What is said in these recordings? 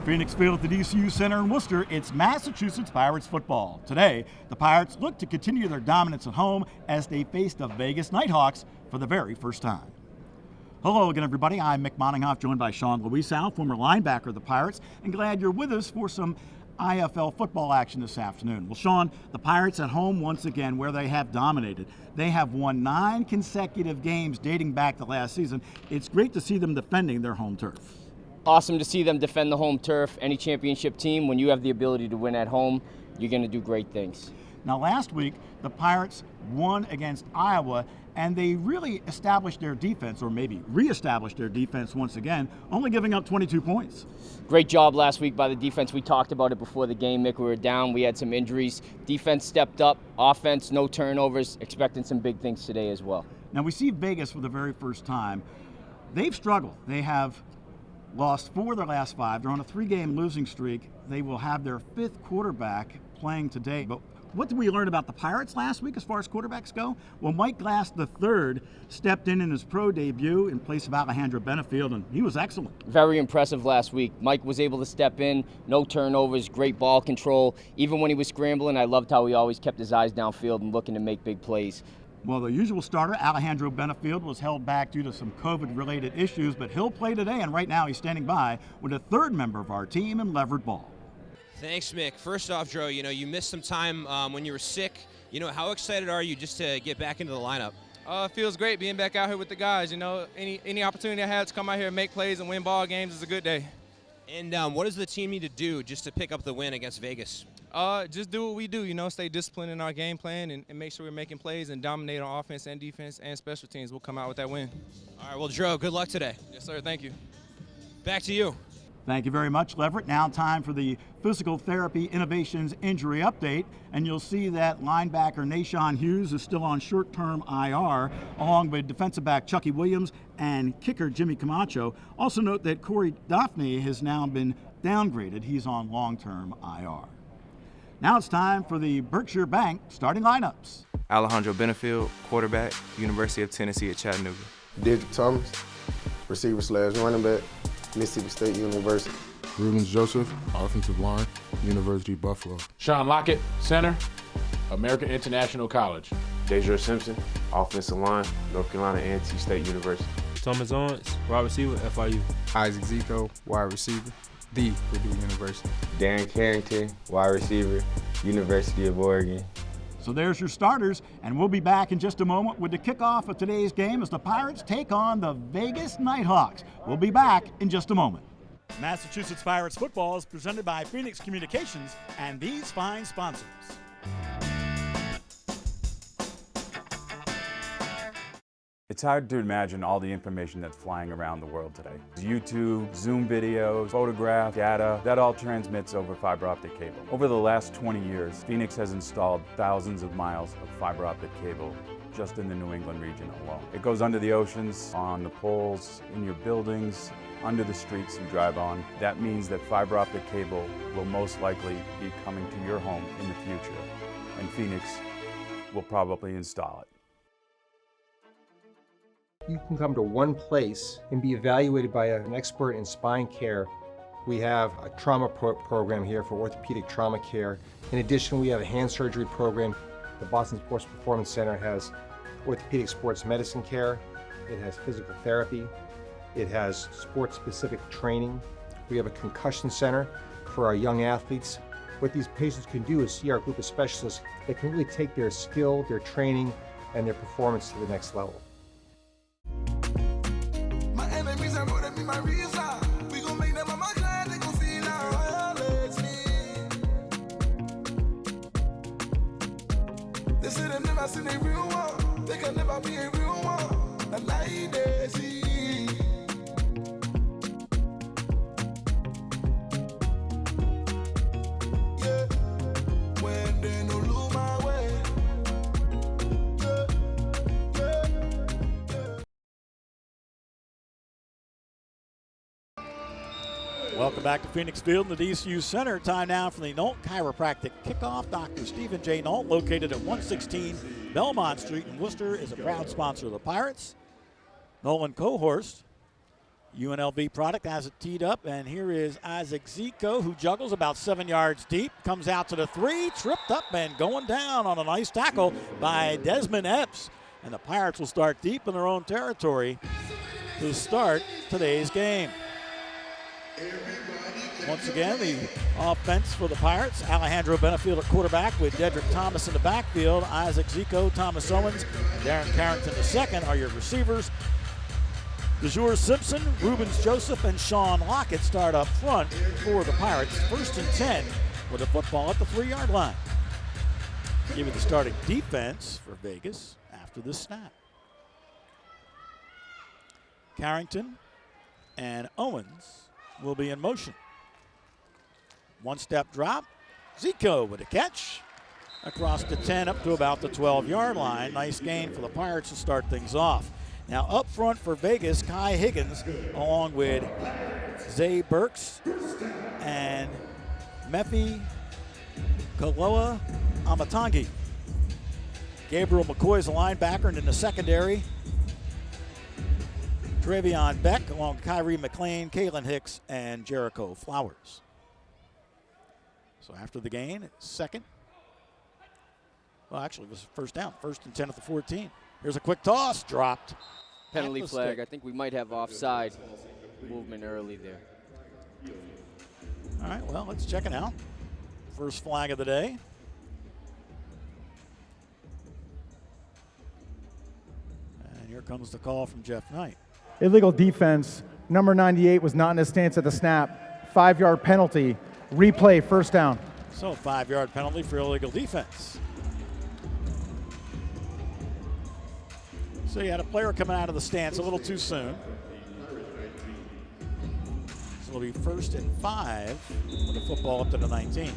Phoenix Field at the DCU Center in Worcester, it's Massachusetts Pirates football. Today, the Pirates look to continue their dominance at home as they face the Vegas Nighthawks for the very first time. Hello again, everybody. I'm Mick Moninghoff, joined by Sean Louisow, former linebacker of the Pirates, and glad you're with us for some IFL football action this afternoon. Well, Sean, the Pirates at home once again where they have dominated. They have won 9 consecutive games dating back to last season. It's great to see them defending their home turf. Awesome to see them defend the home turf. Any championship team, when you have the ability to win at home, you're going to do great things. Now, last week, the Pirates won against Iowa, and they really established their defense, or maybe reestablished their defense once again, only giving up 22 points. Great job last week by the defense. We talked about it before the game, Mick. We were down. We had some injuries. Defense stepped up. Offense, no turnovers. Expecting some big things today as well. Now, we see Vegas for the very first time. They've struggled. They have lost 4 of their last 5. They're on a 3-game losing streak. They will have their 5th quarterback playing today. But what did we learn about the Pirates last week as far as quarterbacks go? Well, Mike Glass III stepped in his pro debut in place of Alejandro Benefield, and he was excellent. Very impressive last week. Mike was able to step in, no turnovers, great ball control. Even when he was scrambling, I loved how he always kept his eyes downfield and looking to make big plays. Well, the usual starter, Alejandro Benefield, was held back due to some COVID-related issues, but he'll play today, and right now he's standing by with a 3rd member of our team in Leverett Ball. Thanks, Mick. First off, Joe, you missed some time when you were sick. How excited are you just to get back into the lineup? It feels great being back out here with the guys. Any opportunity I had to come out here and make plays and win ball games is a good day. And what does the team need to do just to pick up the win against Vegas? Just do what we do, stay disciplined in our game plan and make sure we're making plays and dominate on offense and defense and special teams. We'll come out with that win. All right, well, Joe, good luck today. Yes, sir. Thank you. Back to you. Thank you very much, Leverett. Now time for the Physical Therapy Innovations Injury Update, and you'll see that linebacker Nashawn Hughes is still on short-term IR, along with defensive back Chucky Williams and kicker Jimmy Camacho. Also note that Corey Daphne has now been downgraded. He's on long-term IR. Now it's time for the Berkshire Bank starting lineups. Alejandro Benefield, quarterback, University of Tennessee at Chattanooga. Dedrick Thomas, receiver/running back, Mississippi State University. Rubens Joseph, offensive line, University of Buffalo. Sean Lockett, center, American International College. Deidre Simpson, offensive line, North Carolina A&T State University. Thomas Owens, wide receiver, FIU. Isaac Zico, wide receiver, the Purdue University. Darren Carrington, wide receiver, University of Oregon. So there's your starters, and we'll be back in just a moment with the kickoff of today's game as the Pirates take on the Vegas Nighthawks. We'll be back in just a moment. Massachusetts Pirates football is presented by Phoenix Communications and these fine sponsors. It's hard to imagine all the information that's flying around the world today. YouTube, Zoom videos, photographs, data, that all transmits over fiber optic cable. Over the last 20 years, Phoenix has installed thousands of miles of fiber optic cable just in the New England region alone. It goes under the oceans, on the poles, in your buildings, under the streets you drive on. That means that fiber optic cable will most likely be coming to your home in the future, and Phoenix will probably install it. You can come to one place and be evaluated by an expert in spine care. We have a trauma program here for orthopedic trauma care. In addition, we have a hand surgery program. The Boston Sports Performance Center has orthopedic sports medicine care. It has physical therapy. It has sports-specific training. We have a concussion center for our young athletes. What these patients can do is see our group of specialists that can really take their skill, their training, and their performance to the next level. My reason, we gon' make them on my client, they gon' feel how they say they never seen a real one, they can never be a real one, a lie they see. Yeah, when they no lose my way. Welcome back to Phoenix Field in the DCU Center. Time now for the Nolt Chiropractic Kickoff. Dr. Stephen J. Nolt, located at 116 Belmont Street in Worcester, is a proud sponsor of the Pirates. Nolan Cohorst, UNLV product has it teed up, and here is Isaac Zico, who juggles about 7 yards deep, comes out to the 3, tripped up and going down on a nice tackle by Desmond Epps. And the Pirates will start deep in their own territory to start today's game. Once again, the offense for the Pirates, Alejandro Benefield at quarterback with Dedrick Thomas in the backfield. Isaac Zico, Thomas Owens, and Darren Carrington II are your receivers. DeJour Simpson, Rubens Joseph, and Sean Lockett start up front for the Pirates. 1st and 10 with the football at the 3-yard line. Give you the starting defense for Vegas after the snap. Carrington and Owens will be in motion. 1-step drop. Zico with a catch across the 10 up to about the 12-yard line. Nice gain for the Pirates to start things off. Now up front for Vegas, Kai Higgins along with Zay Burks and Mefi Kaloa Amatangi. Gabriel McCoy is a linebacker, and in the secondary, Travion Beck along with Kyrie McLean, Kalen Hicks, and Jericho Flowers. So after the gain, it's second. Well, actually, it was first down. 1st and 10 at the 14. Here's a quick toss, dropped. Penalty flag. I think we might have offside movement early there. All right, well, let's check it out. First flag of the day. And here comes the call from Jeff Knight. Illegal defense. Number 98 was not in his stance at the snap. 5-yard penalty. Replay, first down. So 5-yard penalty for illegal defense. So you had a player coming out of the stance a little too soon. So it'll be 1st and 5 with the football up to the 19.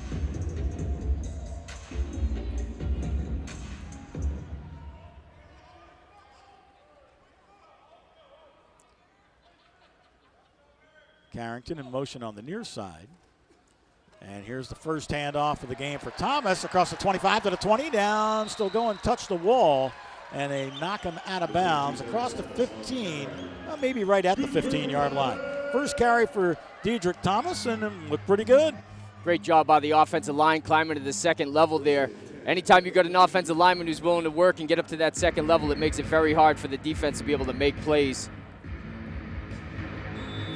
Carrington in motion on the near side. And here's the first handoff of the game for Thomas across the 25 to the 20, down, still going, touch the wall. And they knock him out of bounds across the 15, maybe right at the 15-yard line. First carry for Dedrick Thomas, and it looked pretty good. Great job by the offensive line climbing to the second level there. Anytime you've got an offensive lineman who's willing to work and get up to that second level, it makes it very hard for the defense to be able to make plays.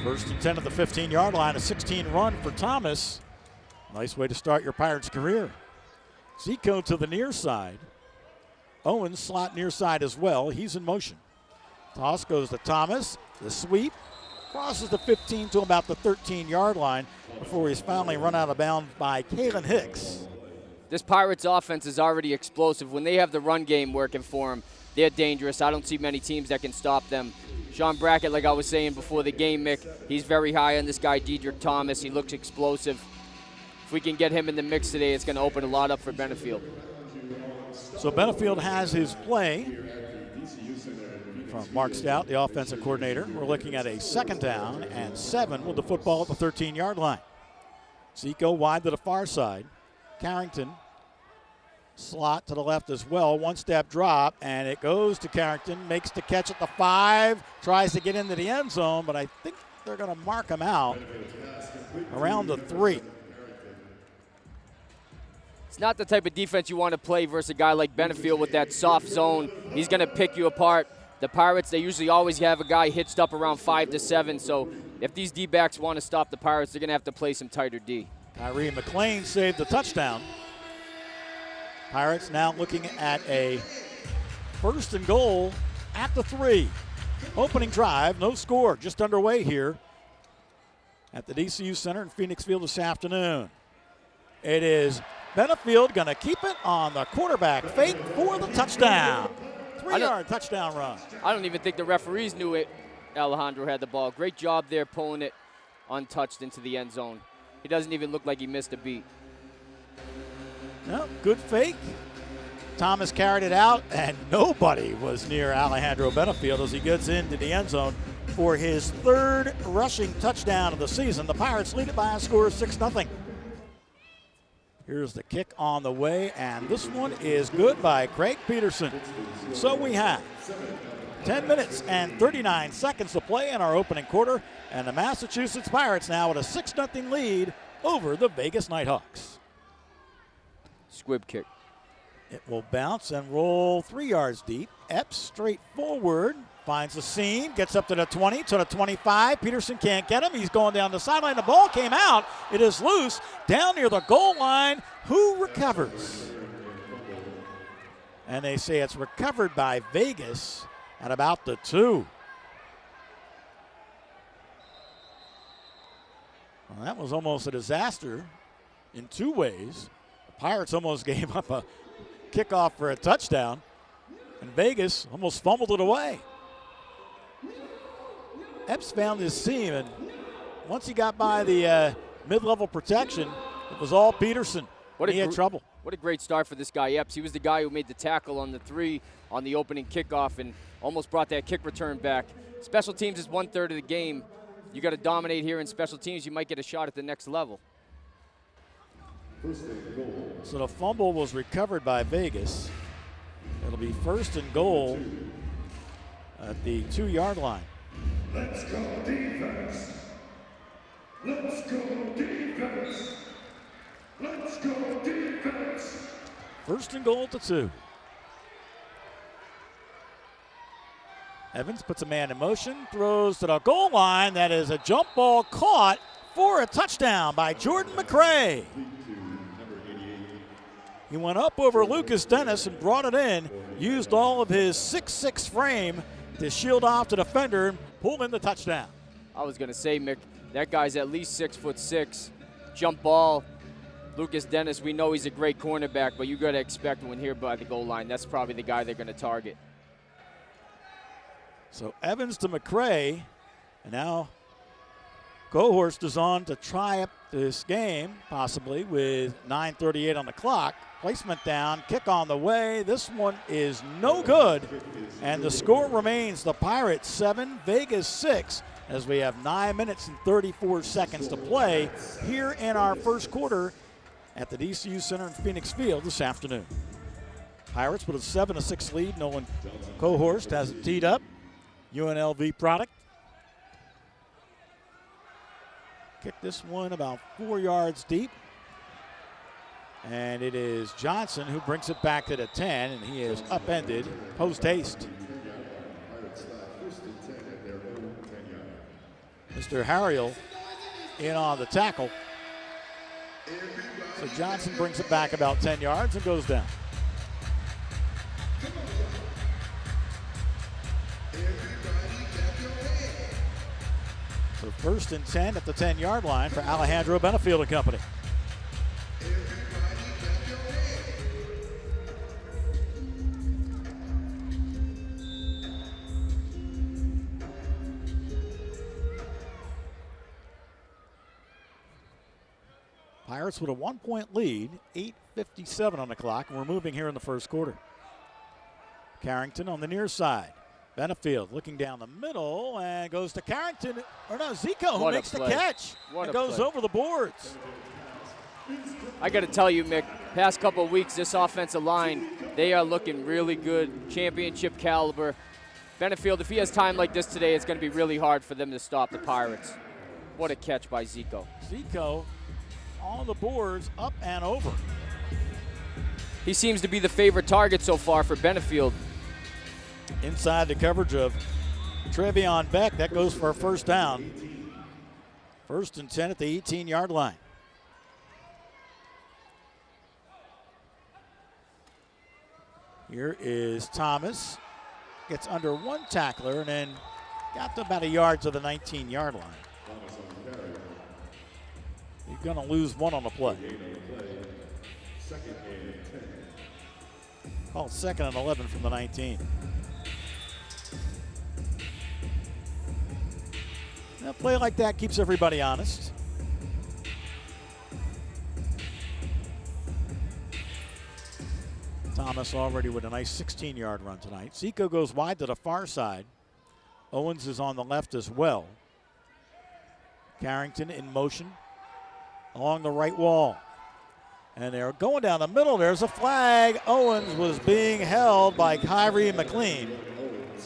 1st and 10 at the 15-yard line, a 16 run for Thomas. Nice way to start your Pirates' career. Zico to the near side. Owens slot near side as well. He's in motion. Toss goes to Thomas. The sweep crosses the 15 to about the 13-yard line before he's finally run out of bounds by Kalen Hicks. This Pirates offense is already explosive. When they have the run game working for them, they're dangerous. I don't see many teams that can stop them. Sean Brackett, like I was saying before the game, Mick, he's very high on this guy, Dedrick Thomas. He looks explosive. If we can get him in the mix today, it's going to open a lot up for Benefield. So Benefield has his play from Mark Stout, the offensive coordinator. We're looking at a 2nd down and 7 with the football at the 13-yard line. Zico wide to the far side. Carrington slot to the left as well. 1-step drop, and it goes to Carrington. Makes the catch at the 5. Tries to get into the end zone, but I think they're going to mark him out around the 3. It's not the type of defense you want to play versus a guy like Benefield with that soft zone. He's going to pick you apart. The Pirates, they usually always have a guy hitched up around 5 to 7, so if these D-backs want to stop the Pirates, they're going to have to play some tighter D. Kyrie McLean saved the touchdown. Pirates now looking at a 1st and goal at the 3. Opening drive, no score, just underway here at the DCU Center in Phoenix Field this afternoon. It is Benefield going to keep it on the quarterback fake for the touchdown. 3-yard touchdown run. I don't even think the referees knew it. Alejandro had the ball. Great job there pulling it untouched into the end zone. He doesn't even look like he missed a beat. No, good fake. Thomas carried it out, and nobody was near Alejandro Benefield as he gets into the end zone for his 3rd rushing touchdown of the season. The Pirates lead it by a score of 6-0. Here's Here's the kick on the way, and this one is good by Craig Peterson. So we have 10 minutes and 39 seconds to play in our opening quarter, and the Massachusetts Pirates now with a 6-0 lead over the Vegas Nighthawks. Squib kick. It will bounce and roll 3 yards deep. Epps straight forward, finds the seam, gets up to the 20, to the 25. Peterson can't get him. He's going down the sideline. The ball came out. It is loose down near the goal line. Who recovers? And they say it's recovered by Vegas at about the 2. Well, that was almost a disaster in 2 ways. The Pirates almost gave up a kickoff for a touchdown, and Vegas almost fumbled it away. Epps found his seam, and once he got by the mid-level protection, it was all Peterson. He had trouble. What a great start for this guy, Epps. He was the guy who made the tackle on the 3 on the opening kickoff and almost brought that kick return back. Special teams is 1/3 of the game. You got to dominate here in special teams. You might get a shot at the next level. So the fumble was recovered by Vegas. It'll be 1st and goal at the 2-yard line. Let's go defense. Let's go defense. Let's go defense. 1st and goal at the 2. Evans puts a man in motion, throws to the goal line. That is a jump ball caught for a touchdown by Jordan McRae. He went up over Lucas Dennis and brought it in, used all of his 6'6" frame to shield off the defender and pull in the touchdown. I was going to say, Mick, that guy's at least 6'6". Jump ball. Lucas Dennis, we know he's a great cornerback, but you got to expect when here by the goal line, that's probably the guy they're going to target. So Evans to McRae, and now Cohorst is on to try up this game, possibly with 9:38 on the clock. Placement down, kick on the way. This one is no good, and the score remains the Pirates 7, Vegas 6, as we have 9 minutes and 34 seconds to play here in our first quarter at the DCU Center in Phoenix Field this afternoon. Pirates with a 7-6 lead. Nolan Cohorst has it teed up. UNLV product. Kick this one about 4 yards deep. And it is Johnson who brings it back to the 10, and he is upended post-haste. Mr. Harriel in on the tackle. So Johnson brings it back about 10 yards and goes down. So 1st and 10 at the 10-yard line for Alejandro Benefield and company. Pirates with a 1-point lead, 8:57 on the clock, and we're moving here in the first quarter. Carrington on the near side. Benefield looking down the middle and goes to Carrington, or no, Zico who makes the catch and goes over the boards. I got to tell you, Mick, past couple of weeks, this offensive line, they are looking really good, championship caliber. Benefield, if he has time like this today, it's going to be really hard for them to stop the Pirates. What a catch by Zico. Zico on the boards, up and over. He seems to be the favorite target so far for Benefield. Inside the coverage of Trevion Beck. That goes for a 1st down. 1st and 10 at the 18-yard line. Here is Thomas. Gets under one tackler and then got to about a yard to the 19-yard line. You're going to lose one on the play. Called 2nd and 11 from the 19. A play like that keeps everybody honest. Thomas already with a nice 16-yard run tonight. Zico goes wide to the far side. Owens is on the left as well. Carrington in motion along the right wall. And they're going down the middle. There's a flag. Owens was being held by Kyrie McLean.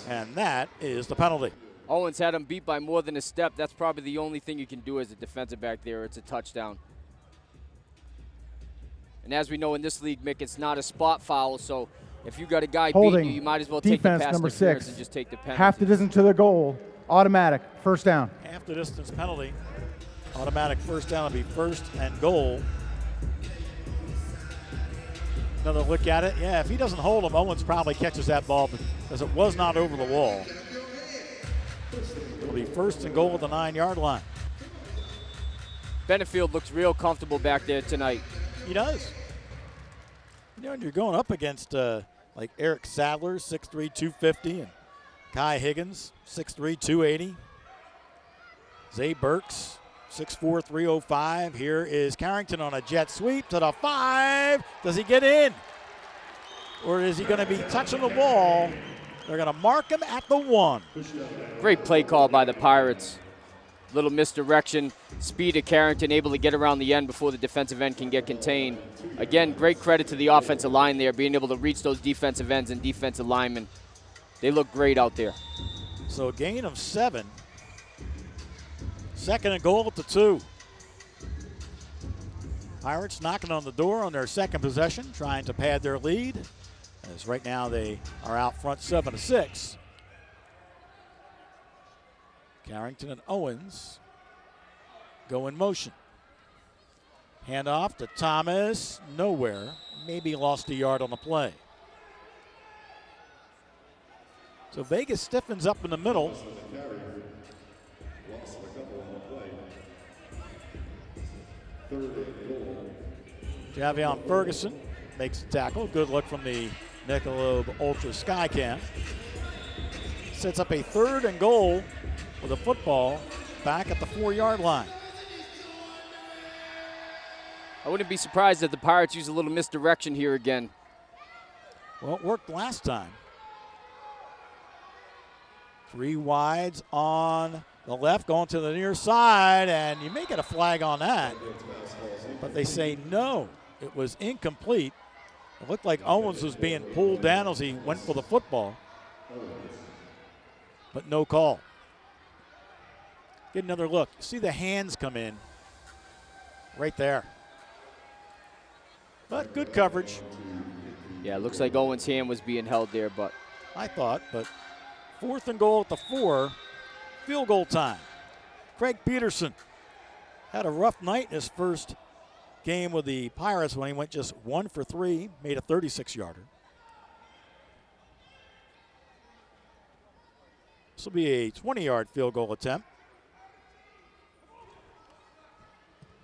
And that is the penalty. Owens had him beat by more than a step. That's probably the only thing you can do as a defensive back there. It's a touchdown. And as we know in this league, Mick, it's not a spot foul. So if you got a guy beating you, you might as well take the pass number interference 6. and just take the penalty. Half the distance to the goal, automatic, first down. Half the distance penalty. Automatic first down will be first and goal. Another look at it. Yeah, if he doesn't hold him, Owens probably catches that ball because it was not over the wall. It'll be first and goal at the 9-yard line. Benefield looks real comfortable back there tonight. He does. You know, and you're going up against like Eric Sadler, 6'3", 250, and Kai Higgins, 6'3", 280. Zay Burks, 6'4", 305. Here is Carrington on a jet sweep to the 5. Does he get in? Or is he going to be touching the ball? They're going to mark him at the 1. Great play call by the Pirates. Little misdirection. Speed of Carrington able to get around the end before the defensive end can get contained. Again, great credit to the offensive line there, being able to reach those defensive ends and defensive linemen. They look great out there. So a gain of 7. Second and goal at the 2. Pirates knocking on the door on their second possession, trying to pad their lead. As right now they are out front 7-6. Carrington and Owens go in motion. Handoff to Thomas, nowhere. Maybe lost a yard on the play. So Vegas stiffens up in the middle. Javion Ferguson makes the tackle. Good look from the Michelob Ultra Skycam. Sets up a 3rd and goal with a football back at the 4-yard line. I wouldn't be surprised if the Pirates use a little misdirection here again. Well, it worked last time. 3 wides on the left, going to the near side, and you may get a flag on that. But they say no, it was incomplete. It looked like Owens was being pulled down as he went for the football. But no call. Get another look. See the hands come in right there. But good coverage. Yeah, it looks like Owens' hand was being held there, but I thought, but 4th and goal at the 4, field goal time. Craig Peterson had a rough night in his first game with the Pirates when he went just 1 for 3, made a 36-yarder. This will be a 20-yard field goal attempt.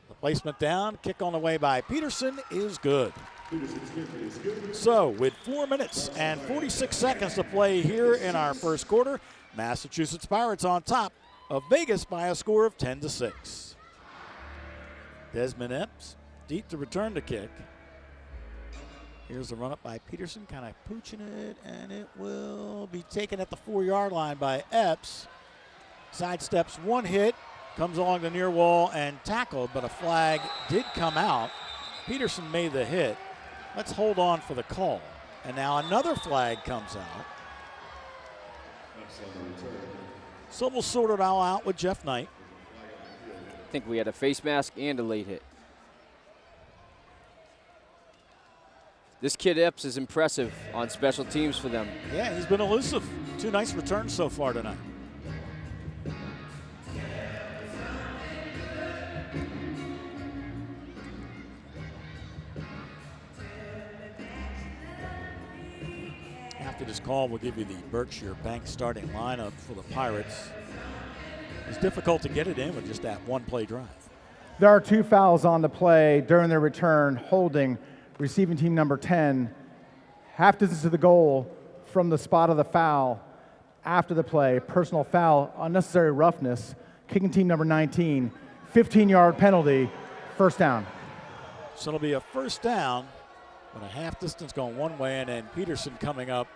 The placement down, kick on the way by Peterson is good. So with 4 minutes and 46 seconds to play here in our first quarter, Massachusetts Pirates on top of Vegas by a score of 10-6. Desmond Epps deep to return the kick. Here's the run up by Peterson, kind of pooching it, and it will be taken at the 4-yard line by Epps. Sidesteps one hit, comes along the near wall and tackled, but a flag did come out. Peterson made the hit. Let's hold on for the call. And now another flag comes out. So we'll sort it all out with Jeff Knight. I think we had a face mask and a late hit. This kid Epps is impressive on special teams for them. Yeah, he's been elusive. 2 nice returns so far tonight. After this call, we'll give you the Berkshire Bank starting lineup for the Pirates. It's difficult to get it in with just that one-play drive. There are 2 fouls on the play during their return, holding receiving team number 10, half distance to the goal from the spot of the foul. After the play, personal foul, unnecessary roughness, kicking team number 19, 15-yard penalty, first down. So it'll be a first down, but a half distance going one way, and then Peterson coming up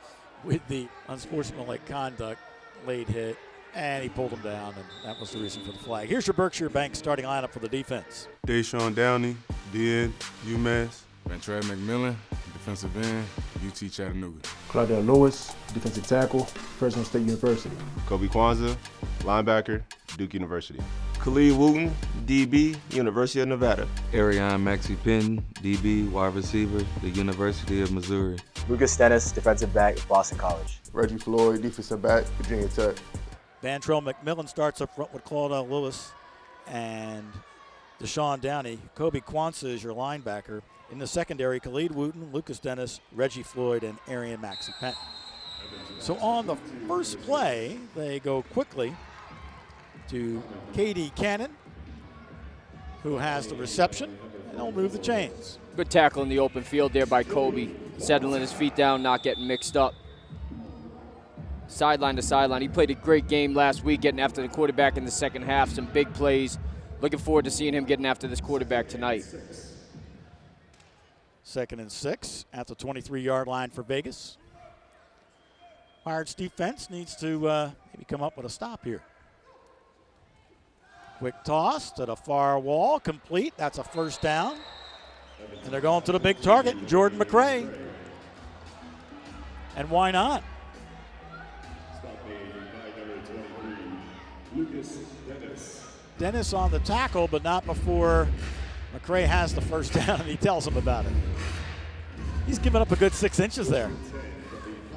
with the unsportsmanlike conduct late hit. And he pulled him down, and that was the reason for the flag. Here's your Berkshire Bank starting lineup for the defense. Deshaun Downey, DN, UMass. Ventrell McMillan, defensive end, UT Chattanooga. Claudel Lewis, defensive tackle, Fresno State University. Kobe Kwanzaa, linebacker, Duke University. Khalid Wooten, DB, University of Nevada. Arion Maxey Penn, DB, wide receiver, the University of Missouri. Lucas Dennis, defensive back, Boston College. Reggie Floyd, defensive back, Virginia Tech. Ventrell McMillan starts up front with Claudel Lewis and Deshaun Downey. Kobe Kwanzaa is your linebacker. In the secondary, Khalid Wooten, Lucas Dennis, Reggie Floyd, and Arion Maxey Penn. So on the first play, they go quickly to KD Cannon, who has the reception, and they'll move the chains. Good tackle in the open field there by Kobe. Settling his feet down, not getting mixed up. Sideline to sideline. He played a great game last week getting after the quarterback in the second half. Some big plays. Looking forward to seeing him getting after this quarterback tonight. 2nd and 6 at the 23-yard line for Vegas. Pirates defense needs to maybe come up with a stop here. Quick toss to the far wall, complete. That's a first down. And they're going to the big target, Jordan McRae. And why not? Dennis on the tackle, but not before McRae has the first down, and he tells him about it. He's given up a good 6 inches there.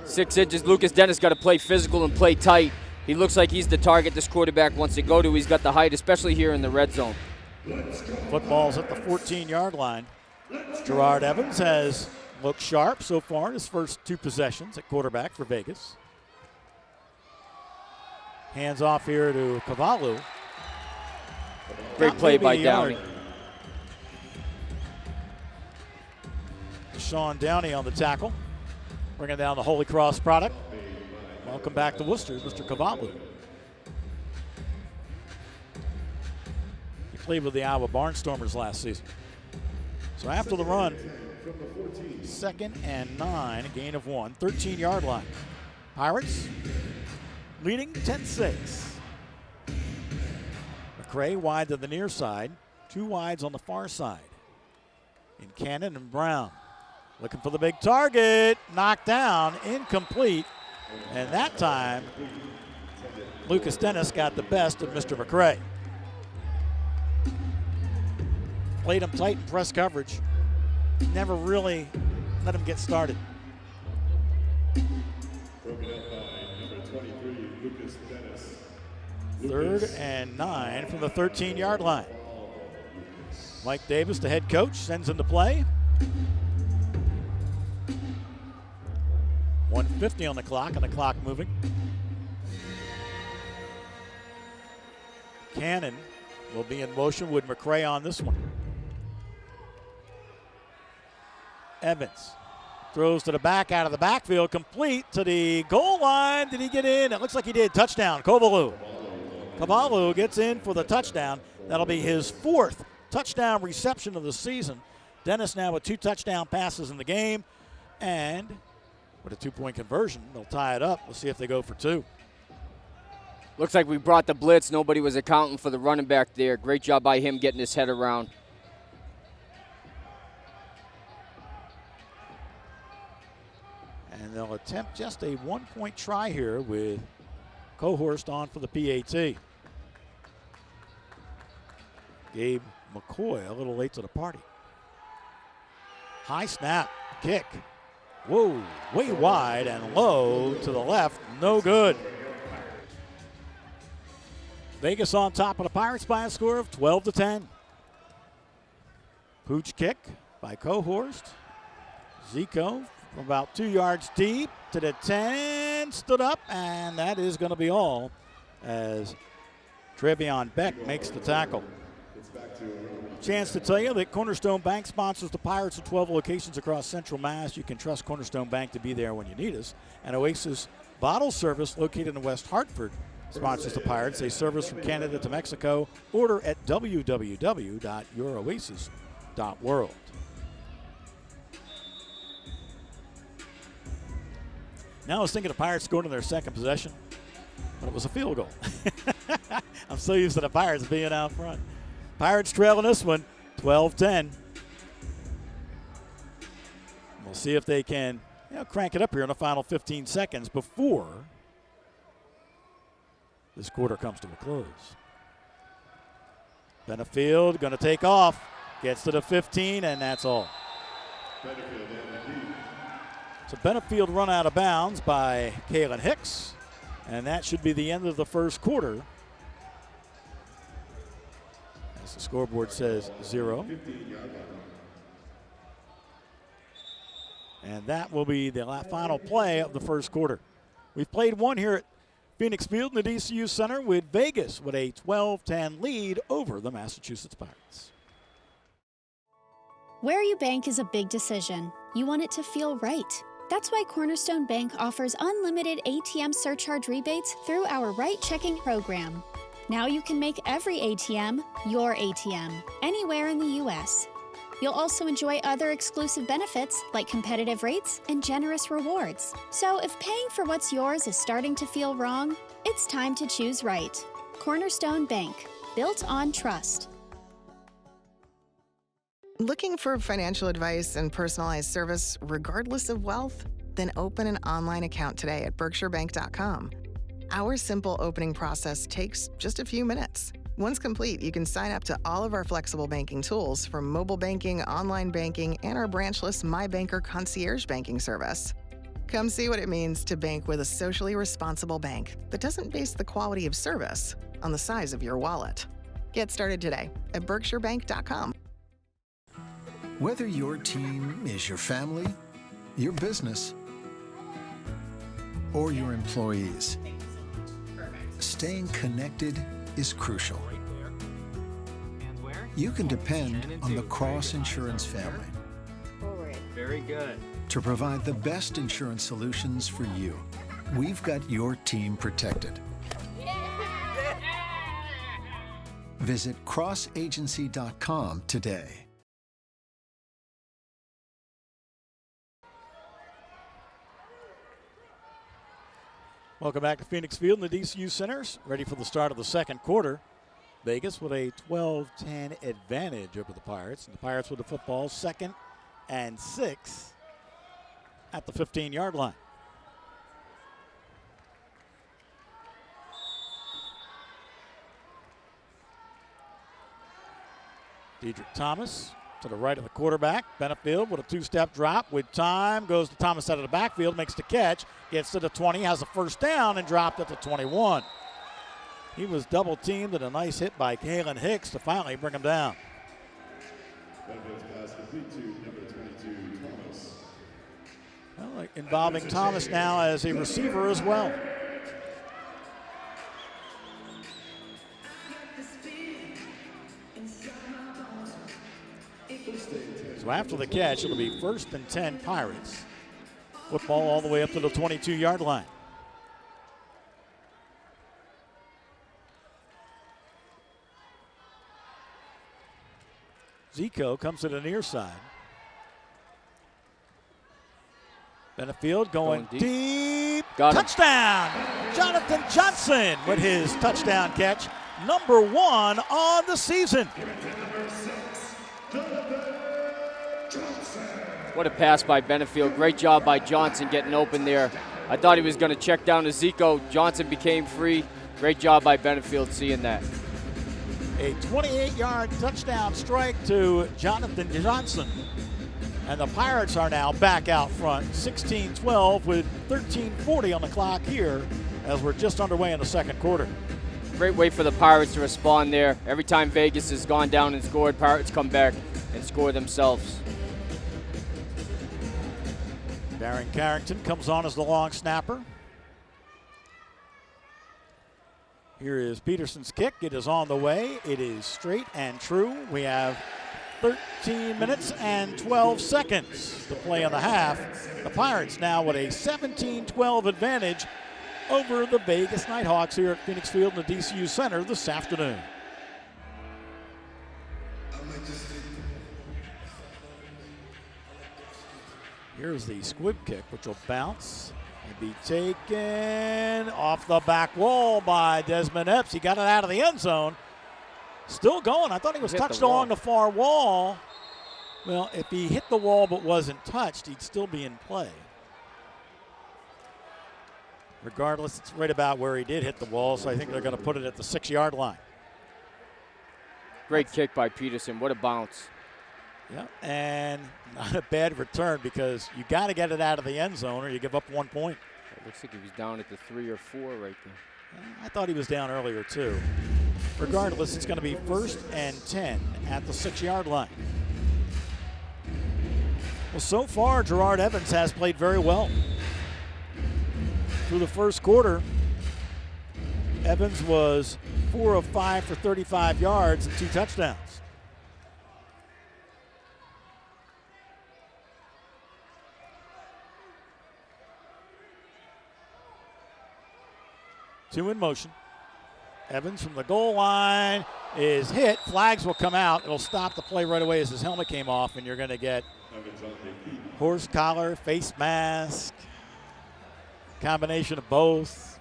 6 inches. Lucas Dennis got to play physical and play tight. He looks like he's the target this quarterback wants to go to. He's got the height, especially here in the red zone. Football's at the 14-yard line. Gerard Evans has looked sharp so far in his first 2 possessions at quarterback for Vegas. Hands off here to Cavallo. Great play by Downey. Deshaun Downey on the tackle, bringing down the Holy Cross product. Welcome back to Worcester, Mr. Cavallo. He played with the Iowa Barnstormers last season. So after the run, 2nd and 9, a gain of 1, 13-yard line. Pirates leading 10-6. McRae wide to the near side, 2 wides on the far side. In Cannon and Brown. Looking for the big target, knocked down, incomplete. And that time, Lucas Dennis got the best of Mr. McRae. Played him tight in press coverage. Never really let him get started. 3rd and 9 from the 13-yard line. Mike Davis, the head coach, sends him to play. 1:50 on the clock, and the clock moving. Cannon will be in motion with McRae on this one. Evans throws to the back out of the backfield, complete to the goal line. Did he get in? It looks like he did. Touchdown, Cavallo. Cavallo gets in for the touchdown. That'll be his 4th touchdown reception of the season. Dennis now with 2 touchdown passes in the game, and with a 2-point conversion, they'll tie it up. We'll see if they go for 2. Looks like we brought the blitz. Nobody was accounting for the running back there. Great job by him getting his head around. And they'll attempt just a 1-point try here with Cohorst on for the PAT. Gabe McCoy a little late to the party. High snap, kick. Whoa, way wide and low to the left, no good. Vegas on top of the Pirates by a score of 12-10. Pooch kick by Cohorst. Zico from about 2 yards deep to the 10, stood up, and that is going to be all as Trevion Beck makes the tackle. Chance to tell you that Cornerstone Bank sponsors the Pirates at 12 locations across Central Mass. You can trust Cornerstone Bank to be there when you need us. And Oasis Bottle Service, located in West Hartford, sponsors the Pirates. A service from Canada to Mexico. Order at www.youroasis.world. Now I was thinking the Pirates going to their second possession. But it was a field goal. I'm so used to the Pirates being out front. Pirates trailing this one 12-10. We'll see if they can crank it up here in the final 15 seconds before this quarter comes to a close. Benefield going to take off, gets to the 15, and that's all. So Benefield run out of bounds by Kalen Hicks, and that should be the end of the first quarter. As the scoreboard says 0. And that will be the final play of the first quarter. We've played one here at Phoenix Field in the DCU Center with Vegas with a 12-10 lead over the Massachusetts Pirates. Where you bank is a big decision. You want it to feel right. That's why Cornerstone Bank offers unlimited ATM surcharge rebates through our Right Checking program. Now you can make every ATM your ATM, anywhere in the U.S. You'll also enjoy other exclusive benefits like competitive rates and generous rewards. So if paying for what's yours is starting to feel wrong, it's time to choose right. Cornerstone Bank, built on trust. Looking for financial advice and personalized service regardless of wealth? Then open an online account today at berkshirebank.com. Our simple opening process takes just a few minutes. Once complete, you can sign up to all of our flexible banking tools from mobile banking, online banking, and our branchless My Banker concierge banking service. Come see what it means to bank with a socially responsible bank that doesn't base the quality of service on the size of your wallet. Get started today at berkshirebank.com. Whether your team is your family, your business, or your employees, staying connected is crucial. You can depend on the Cross Insurance family Very good. to provide the best insurance solutions for you. We've got your team protected. Visit crossagency.com today. Welcome back to Phoenix Field in the DCU Centers. Ready for the start of the second quarter. Vegas with a 12-10 advantage over the Pirates. And the Pirates with the football 2nd and 6 at the 15-yard line. Dedrick Thomas to the right of the quarterback. Benefield with a two-step drop with time. Goes to Thomas out of the backfield, makes the catch, gets to the 20, has a first down, and dropped at the 21. He was double-teamed and a nice hit by Kalen Hicks to finally bring him down. Well, involving Thomas now as a receiver as well. So after the catch, it'll be 1st and 10 Pirates. Football all the way up to the 22-yard line. Zico comes to the near side. Benefield going deep. Touchdown! Jonathan Johnson with his touchdown catch. Number 1 on the season. What a pass by Benefield. Great job by Johnson getting open there. I thought he was going to check down to Zico. Johnson became free. Great job by Benefield seeing that. A 28-yard touchdown strike to Jonathan Johnson. And the Pirates are now back out front, 16-12 with 13:40 on the clock here as we're just underway in the second quarter. Great way for the Pirates to respond there. Every time Vegas has gone down and scored, Pirates come back and score themselves. Darren Carrington comes on as the long snapper. Here is Peterson's kick. It is on the way. It is straight and true. We have 13 minutes and 12 seconds to play in the half. The Pirates now with a 17-12 advantage over the Vegas Nighthawks here at Phoenix Field in the DCU Center this afternoon. Here's the squib kick, which will bounce Be taken off the back wall by Desmond Epps. He got it out of the end zone. Still going. I thought he was touched along the far wall. Well, if he hit the wall but wasn't touched, he'd still be in play. Regardless, it's right about where he did hit the wall, so I think they're going to put it at the 6-yard line. Great kick by Peterson. What a bounce. Yeah, and not a bad return because you got to get it out of the end zone or you give up 1 point. It looks like he was down at the 3 or 4 right there. I thought he was down earlier too. Regardless, it's going to be 1st and 10 at the 6-yard line. Well, so far, Gerard Evans has played very well. Through the first quarter, Evans was 4 of 5 for 35 yards and 2 touchdowns. Two in motion. Evans from the goal line is hit. Flags will come out. It'll stop the play right away as his helmet came off, and you're going to get horse collar, face mask, combination of both.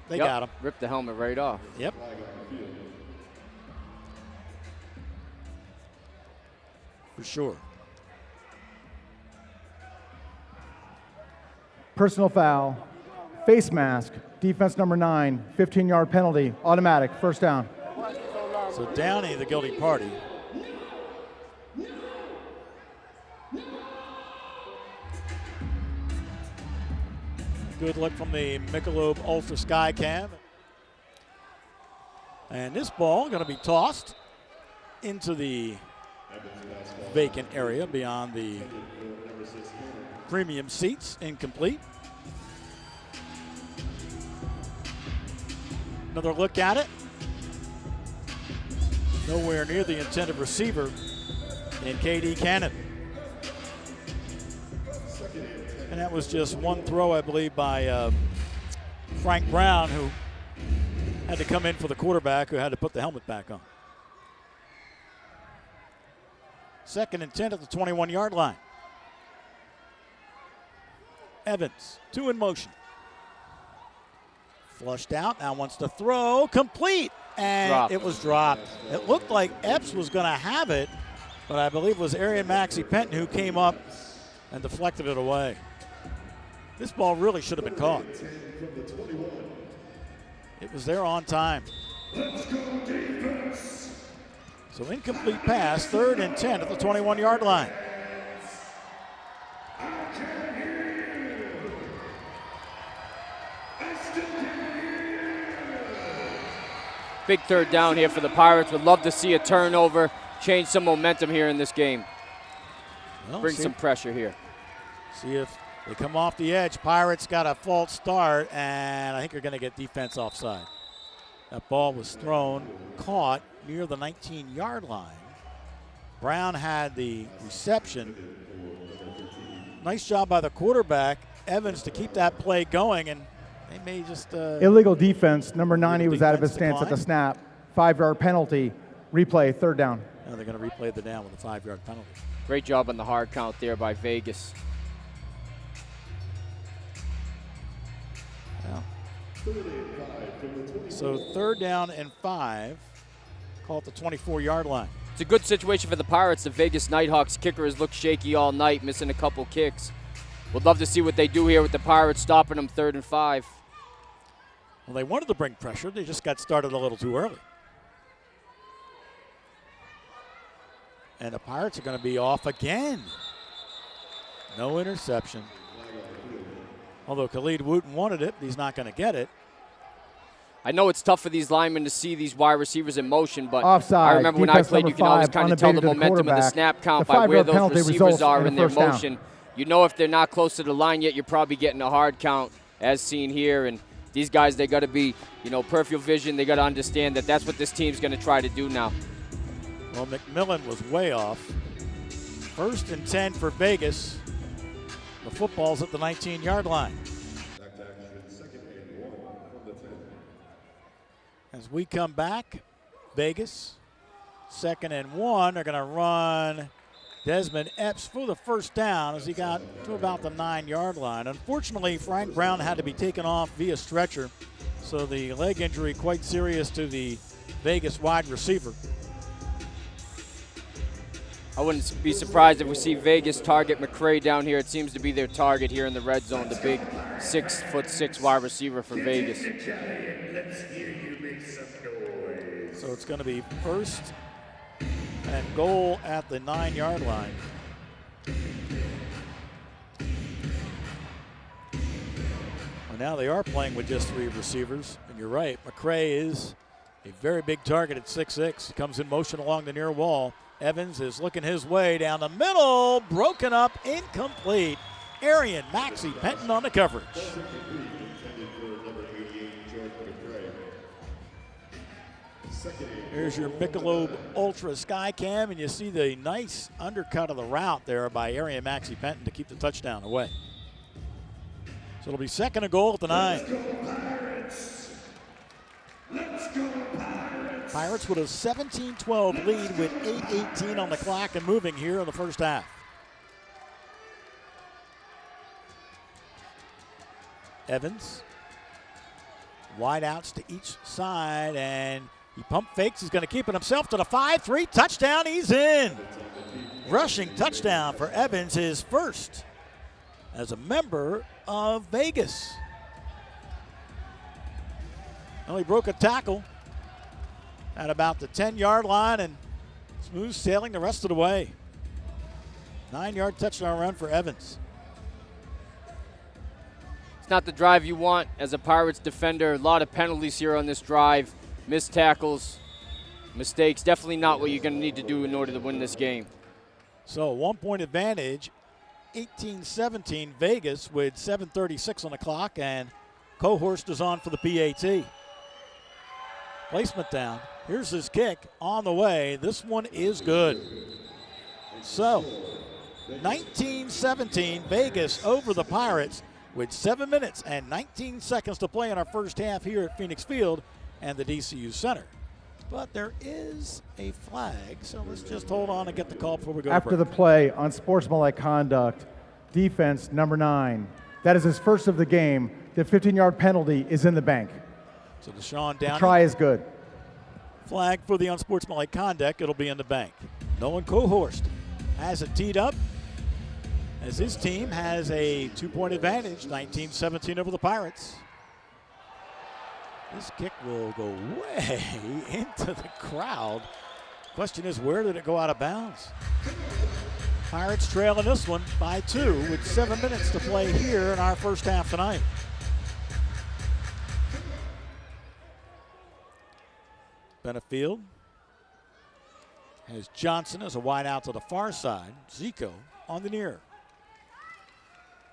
They got him. Ripped the helmet right off. Yep. For sure. Personal foul, face mask, defense number 9, 15-yard penalty, automatic, 1st down. So Downey, the guilty party. Good look from the Michelob Ultra Sky Cam. And this ball going to be tossed into the vacant area beyond the premium seats, incomplete. Another look at it. Nowhere near the intended receiver in KD Cannon. And that was just one throw, I believe, by Frank Brown, who had to come in for the quarterback, who had to put the helmet back on. 2nd and 10 at the 21-yard line. Evans, 2 in motion. Flushed out, now wants to throw, complete, and it was dropped. It looked like Epps was going to have it, but I believe it was Arian Maxey Penton who came up and deflected it away. This ball really should have been caught. It was there on time. So incomplete pass, 3rd and 10 at the 21-yard line. Big 3rd down here for the Pirates. Would love to see a turnover, change some momentum here in this game. Well, bring some pressure here. See if they come off the edge. Pirates got a false start, and I think they're going to get defense offside. That ball was thrown, caught near the 19-yard line. Brown had the reception. Nice job by the quarterback, Evans, to keep that play going, and they may just illegal defense. Number 90 was out of his stance at the snap. 5-yard penalty. Replay, 3rd down. Now they're going to replay the down with a 5-yard penalty. Great job on the hard count there by Vegas. Yeah. So 3rd down and 5. Call it the 24-yard line. It's a good situation for the Pirates. The Vegas Nighthawks kicker has looked shaky all night, missing a couple kicks. Would love to see what they do here with the Pirates, stopping them 3rd and 5. Well, they wanted to bring pressure. They just got started a little too early. And the Pirates are going to be off again. No interception. Although Khalid Wooten wanted it, he's not going to get it. I know it's tough for these linemen to see these wide receivers in motion, but offside. I remember when I played, you can always kind of tell the momentum of the snap count by where those receivers are in their motion. You know if they're not close to the line yet, you're probably getting a hard count, as seen here. And these guys, they got to be, peripheral vision. They got to understand that that's what this team's going to try to do now. Well, McMillan was way off. 1st and 10 for Vegas. The football's at the 19-yard line. As we come back, Vegas, 2nd and 1. They're going to run Desmond Epps for the first down as he got to about the 9-yard line. Unfortunately, Frank Brown had to be taken off via stretcher, so the leg injury quite serious to the Vegas wide receiver. I wouldn't be surprised if we see Vegas target McCray down here. It seems to be their target here in the red zone, the big 6'6" wide receiver for Vegas. So it's going to be first and goal at the 9-yard line. Well, now they are playing with just 3 receivers, and you're right, McCray is a very big target at 6'6". He comes in motion along the near wall. Evans is looking his way down the middle, broken up, incomplete. Arian Maxey Penton on the coverage. Here's your Michelob Ultra Skycam, and you see the nice undercut of the route there by Arian Maxey Penton to keep the touchdown away. So it'll be second and goal at the 9. Pirates with a 17-12 lead with 8:18 on the clock and moving here in the first half. Evans, wide outs to each side, and he pump fakes. He's going to keep it himself to the 5-3 touchdown. He's in. Rushing touchdown for Evans, his first as a member of Vegas. Well, he broke a tackle at about the 10-yard line and smooth sailing the rest of the way. 9-yard touchdown run for Evans. It's not the drive you want as a Pirates defender. A lot of penalties here on this drive. Missed tackles, mistakes. Definitely not what you're going to need to do in order to win this game. So 1-point advantage, 18-17 Vegas with 7:36 on the clock, and Cohorst is on for the PAT. Placement down. Here's his kick on the way. This one is good. So 19-17 Vegas over the Pirates with 7 minutes and 19 seconds to play in our first half here at Phoenix Field and the DCU Center. But there is a flag, so let's just hold on and get the call before we go. After the play on sportsmanlike conduct, defense number 9. That is his first of the game. The 15-yard penalty is in the bank. So Deshaun Downey. The try is good. Flag for the unsportsmanlike conduct. It'll be in the bank. Nolan Cohorst has it teed up as his team has a 2-point advantage, 19-17 over the Pirates. This kick will go way into the crowd. Question is, where did it go out of bounds? Pirates trailing this one by 2 with 7 minutes to play here in our first half tonight. Benefield has Johnson as a wide out to the far side. Zico on the near.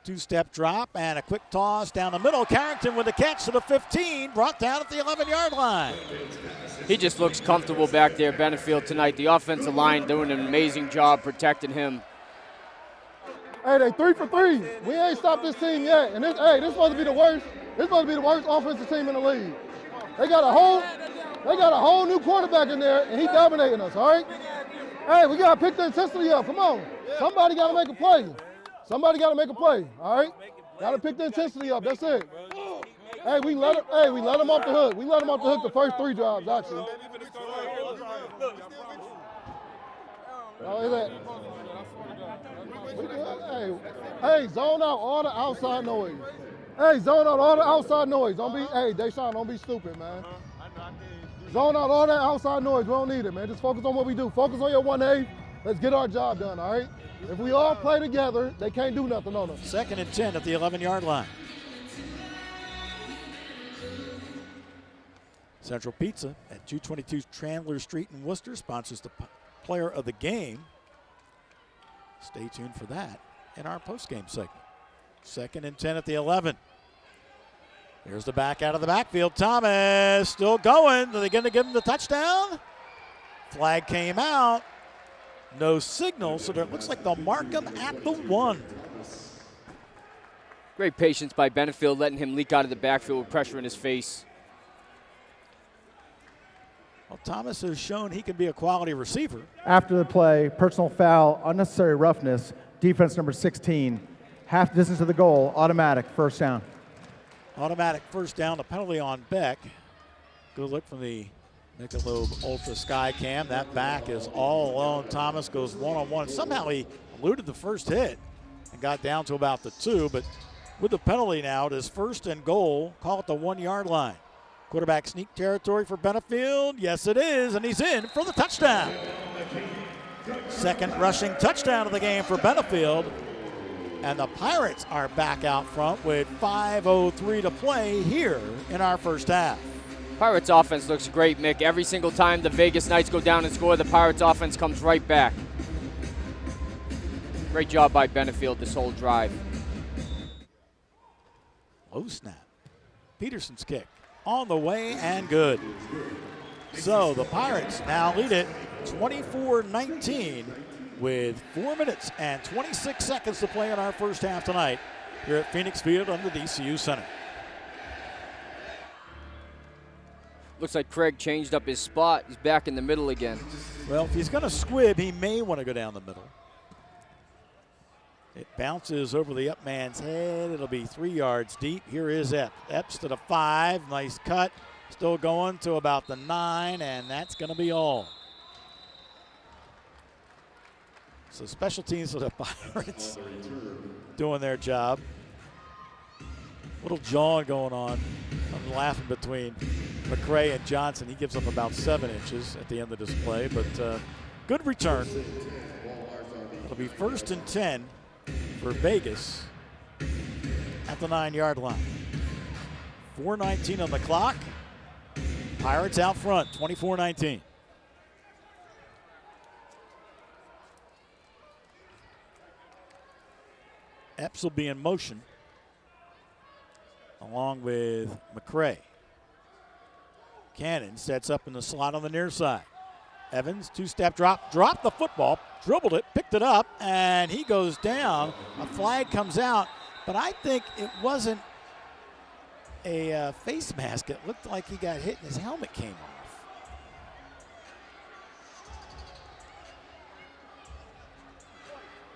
2-step drop and a quick toss down the middle. Carrington with the catch to the 15, brought down at the 11-yard line. He just looks comfortable back there, Benefield, tonight. The offensive line doing an amazing job protecting him. Hey, they 3 for 3. We ain't stopped this team yet. And this supposed to be the worst. This supposed to be the worst offensive team in the league. They got a whole new quarterback in there, and he dominating us, all right? Hey, we got to pick the intensity up. Come on. Somebody got to make a play. Somebody got to make a play, all right? Got to pick the intensity up. That's it. Hey, we let him off the hook. We let him off the hook the first 3 drives, actually. Hey, zone out all the outside noise. Hey, zone out all the outside noise. Deshaun, don't be stupid, man. Zone out all that outside noise. We don't need it, man. Just focus on what we do. Focus on your 1A. Let's get our job done, all right? If we all play together, they can't do nothing on us. 2nd and 10 at the 11-yard line. Central Pizza at 222 Chandler Street in Worcester sponsors the player of the game. Stay tuned for that in our postgame segment. 2nd and 10 at the 11. Here's the back out of the backfield. Thomas still going. Are they going to give him the touchdown? Flag came out. No signal, so it looks like they'll mark him at the 1. Great patience by Benefield, letting him leak out of the backfield with pressure in his face. Well, Thomas has shown he can be a quality receiver. After the play, personal foul, unnecessary roughness, defense number 16. Half distance to the goal, automatic, first down. Automatic first down, the penalty on Beck. Good look from the Michelob Ultra Sky Cam. That back is all alone. Thomas goes one-on-one. Somehow he eluded the first hit and got down to about the 2, but with the penalty now, it is first and goal. Call it the 1-yard line. Quarterback sneak territory for Benefield. Yes, it is, and he's in for the touchdown. Second rushing touchdown of the game for Benefield. And the Pirates are back out front with 5:03 to play here in our first half. Pirates offense looks great, Mick. Every single time the Vegas Knights go down and score, the Pirates offense comes right back. Great job by Benefield this whole drive. Low snap. Peterson's kick on the way and good. So the Pirates now lead it 24-19 with 4 minutes and 26 seconds to play in our first half tonight here at Phoenix Field under DCU Center. Looks like Craig changed up his spot. He's back in the middle again. Well, if he's going to squib, he may want to go down the middle. It bounces over the up man's head. It'll be 3 yards deep. Here is Epps. Epps to the 5. Nice cut. Still going to about the 9, and that's going to be all. So special teams for the Pirates doing their job. Little jawing going on. I'm laughing between McCray and Johnson. He gives up about 7 inches at the end of this play, but good return. It'll be 1st and 10 for Vegas at the 9-yard line. 4:19 on the clock. Pirates out front, 24-19. Epps will be in motion along with McCray. Cannon sets up in the slot on the near side. Evans, 2-step drop, dropped the football, dribbled it, picked it up, and he goes down. A flag comes out, but I think it wasn't a face mask. It looked like he got hit and his helmet came off.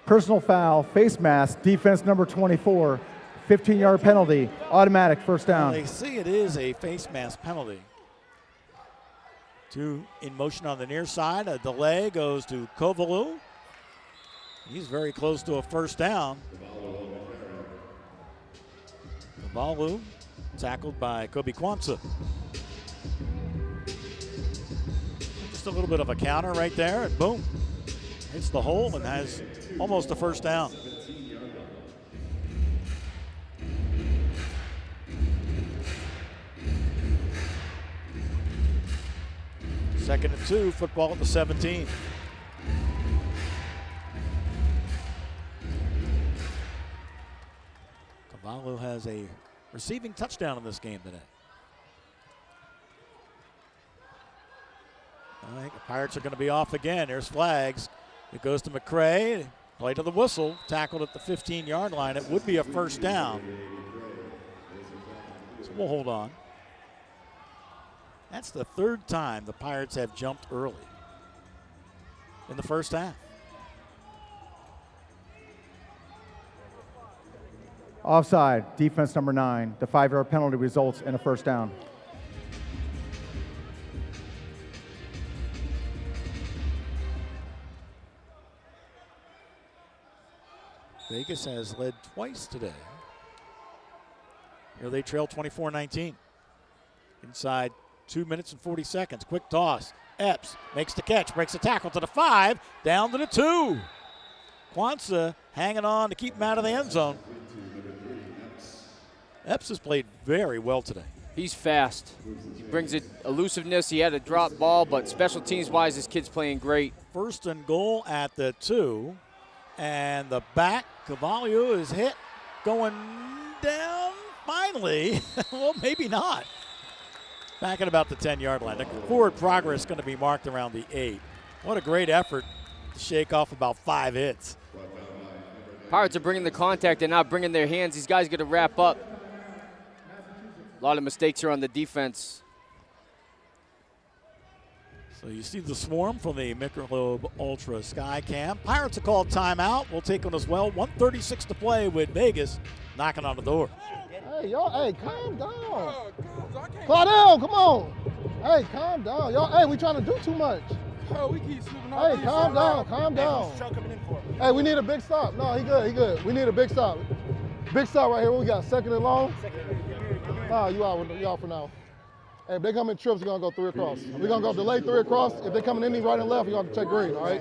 Personal foul, face mask, defense number 24, 15-yard penalty, automatic first down. Well, they see it is a face mask penalty. 2 in motion on the near side. A delay goes to Kovalu. He's very close to a first down. Kovalu tackled by Kobe Kwanzaa. Just a little bit of a counter right there, and boom. Hits the hole and has almost a first down. Second and 2, football at the 17. Cavallo has a receiving touchdown in this game today. I think the Pirates are going to be off again. There's flags. It goes to McCray. Play to the whistle. Tackled at the 15-yard line. It would be a first down. So we'll hold on. That's the 3rd time the Pirates have jumped early in the first half. Offside, defense number 9. The 5-yard penalty results in a first down. Vegas has led twice today. Here they trail 24-19. Inside 2 minutes and 40 seconds. Quick toss. Epps makes the catch, breaks the tackle to the 5, down to the 2. Kwanzaa hanging on to keep him out of the end zone. Epps has played very well today. He's fast. He brings it elusiveness. He had a drop ball, but special teams-wise, this kid's playing great. First and goal at the 2. And the back, Cavallo is hit, going down finally. Well, maybe not. Back at about the 10-yard line. The forward progress is going to be marked around the 8. What a great effort to shake off about 5 hits. Pirates are bringing the contact and not bringing their hands. These guys got to wrap up. A lot of mistakes here on the defense. So you see the swarm from the Michelob Ultra Skycam. Pirates are called timeout. We'll take one as well. 1:36 to play with Vegas knocking on the door. Hey, y'all, hey, calm down. Claudel, come on. Hey, calm down. Y'all, hey, we trying to do too much. Oh, we keep swooping off. Hey, calm down, calm down. Hey, we need a big stop. No, he good, he good. We need a big stop. Big stop right here. What we got? Second and long? Nah, you out for now. Hey, if they come in trips, we're going to go 3 across. We're going to go delay 3 across. If they coming in right and left, we're going to check green, all right?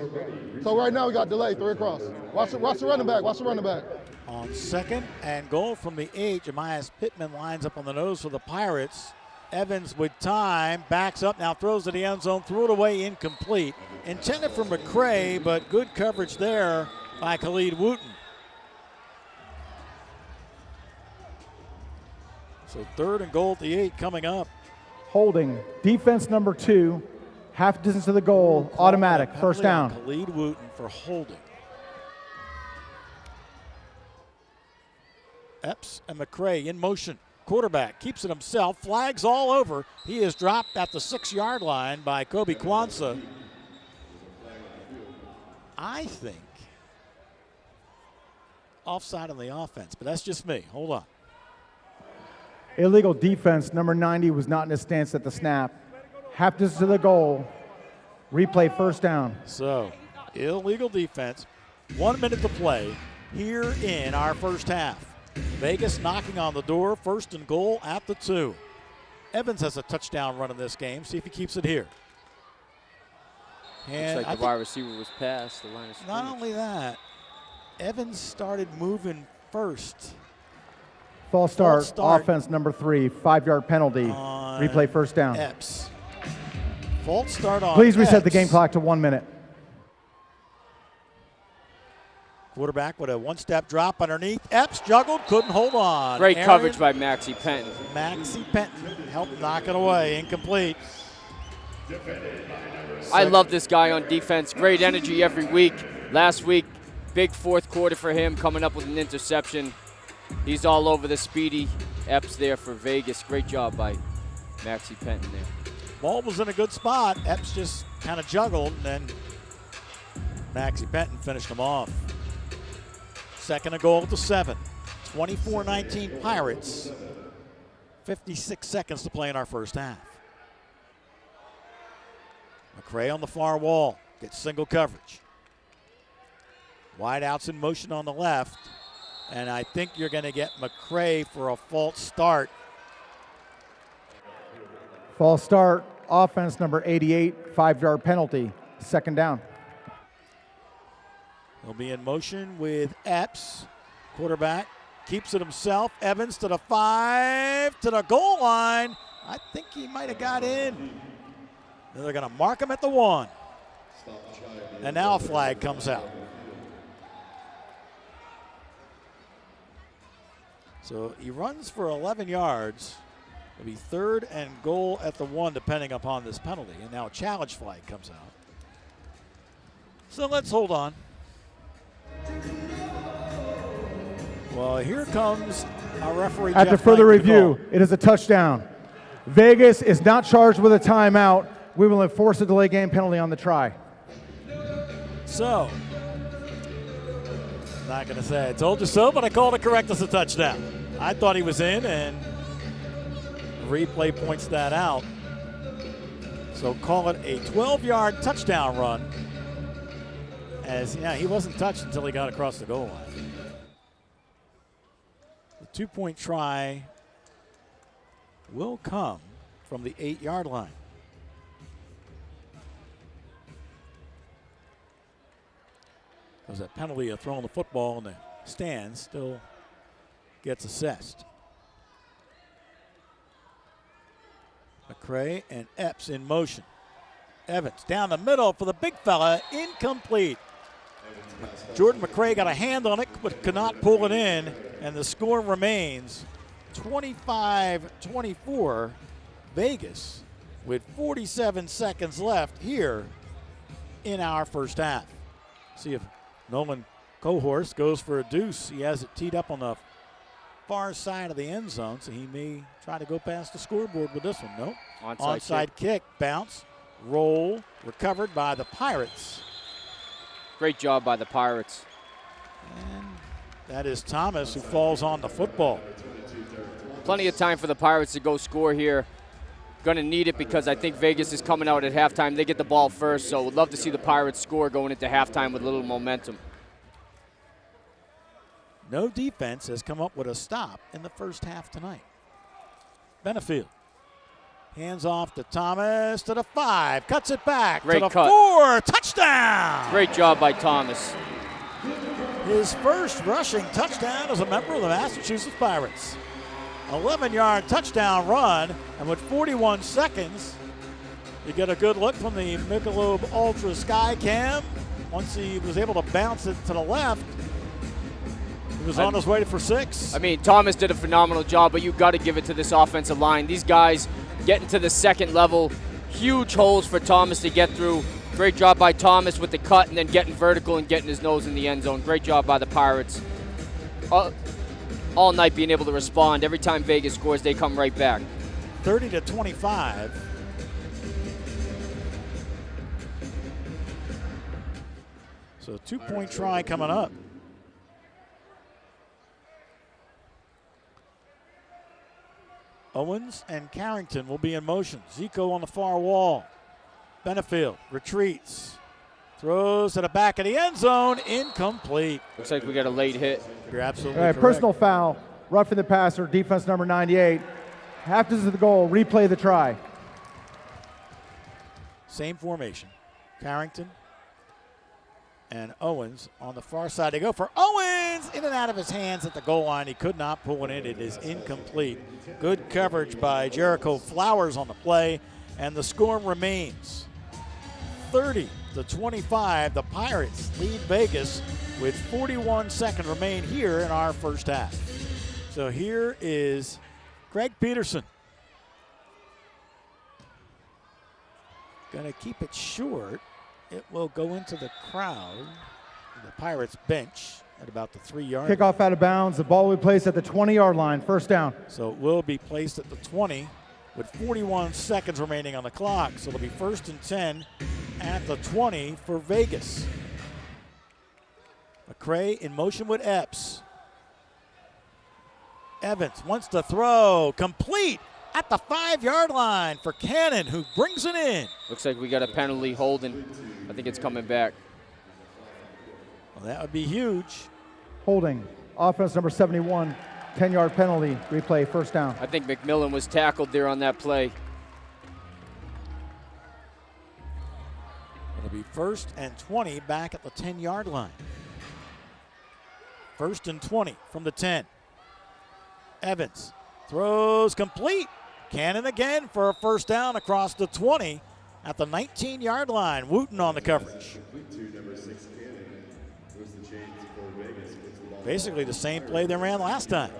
So right now we got delay 3 across. Watch the running back. Watch the running back. On second and goal from the 8, Jemias Pittman lines up on the nose for the Pirates. Evans with time, backs up, now throws to the end zone, threw it away, incomplete. Intended for McCray, but good coverage there by Khalid Wooten. So 3rd and goal at the 8 coming up. Holding, defense number 2, half distance to the goal, automatic, first down. Khalid Wooten for holding. Epps and McCray in motion. Quarterback keeps it himself, flags all over. He is dropped at the 6-yard line by Kobe Kwanzaa. I think offside on the offense, but that's just me. Hold on. Illegal defense, number 90 was not in his stance at the snap. Half distance to the goal, replay first down. So, illegal defense, 1 minute to play here in our first half. Vegas knocking on the door, 1st and goal at the 2. Evans has a touchdown run in this game. See if he keeps it here. And looks like the wide receiver was past the line of scrimmage. Not only that, Evans started moving first. False start, offense number 3, 5-yard penalty, replay first down. Epps. False start on Please reset Epps. the game clock to 1 minute. Quarterback with a 1-step drop underneath. Epps juggled, couldn't hold on. Great coverage by Maxie Penton. Maxie Penton helped knock it away, incomplete. I love this guy on defense. Great energy every week. Last week, big 4th quarter for him, coming up with an interception. He's all over the speedy Epps there for Vegas. Great job by Maxie Penton there. Ball was in a good spot. Epps just kind of juggled, and then Maxie Penton finished him off. 2nd and goal at the 7. 24-19 Pirates. 56 seconds to play in our first half. McCray on the far wall. Gets single coverage. Wide outs in motion on the left. And I think you're going to get McCray for a false start. False start, offense number 88, 5-yard penalty, 2nd down. He'll be in motion with Epps. Quarterback keeps it himself. Evans to the 5, to the goal line. I think he might have got in. They're going to mark him at the 1. And now a flag comes out. So he runs for 11 yards. It'll be 3rd and goal at the 1, depending upon this penalty. And now a challenge flag comes out. So let's hold on. Well, here comes our referee. After further review, it is a touchdown. Vegas is not charged with a timeout. We will enforce a delay game penalty on the try. So, I'm not going to say I told you so, but I called it correct as a touchdown. I thought he was in, and replay points that out. So call it a 12-yard touchdown run. As, yeah, he wasn't touched until he got across the goal line. The 2-point try will come from the 8-yard line. Because that penalty of throwing the football in the stands still gets assessed. McCray and Epps in motion. Evans down the middle for the big fella, incomplete. Jordan McCray got a hand on it, but could not pull it in, and the score remains 25-24 Vegas with 47 seconds left here in our first half. See if Nolan Cohorst goes for a deuce. He has it teed up on the far side of the end zone, so he may try to go past the scoreboard with this one. Nope. Onside kick, bounce. roll recovered by the Pirates. Great job by the Pirates. And that is Thomas who falls on the football. Plenty of time for the Pirates to go score here. Going to need it because I think Vegas is coming out at halftime. They get the ball first, so would love to see the Pirates score going into halftime with a little momentum. No defense has come up with a stop in the first half tonight. Benefield. Hands off to Thomas to the 5. Cuts it back Great to the cut. 4. Touchdown! Great job by Thomas. His first rushing touchdown as a member of the Massachusetts Pirates. 11-yard touchdown run, and with 41 seconds, you get a good look from the Michelob Ultra Sky Cam. Once he was able to bounce it to the left, he was on his way for 6. I mean, Thomas did a phenomenal job, but you got to give it to this offensive line. These guys getting to the second level, huge holes for Thomas to get through. Great job by Thomas with the cut and then getting vertical and getting his nose in the end zone. Great job by the Pirates. All night being able to respond. Every time Vegas scores, they come right back. 30-25. So a 2-point try coming up. Owens and Carrington will be in motion. Zico on the far wall. Benefield retreats. Throws to the back of the end zone. Incomplete. Looks like we got a late hit. You're absolutely All right, correct. personal foul. Roughing the passer, defense number 98. Half distance to the goal. Replay the try. Same formation. Carrington and Owens on the far side. They go for Owens. In and out of his hands at the goal line. He could not pull it in. It is incomplete. Good coverage by Jericho Flowers on the play. And the score remains 30-25. The Pirates lead Vegas with 41 seconds remain here in our first half. So here is Greg Peterson. Going to keep it short. It will go into the crowd, the Pirates bench at about the 3-yard line. Kickoff out of bounds. The ball will be placed at the 20-yard line. First down. So it will be placed at the 20 with 41 seconds remaining on the clock. So it'll be 1st and 10 at the 20 for Vegas. McCray in motion with Epps. Evans wants to throw. Complete at the 5-yard line for Cannon, who brings it in. Looks like we got a penalty holding. I think it's coming back. Well, that would be huge. Holding. Offense number 71. 10-yard penalty. Replay. First down. I think McMillan was tackled there on that play. It'll be 1st and 20 back at the 10-yard line. 1st and 20 from the 10. Evans throws complete. Cannon again for a first down across the 20 at the 19-yard line. Wooten on the coverage. Basically the same play they ran last time.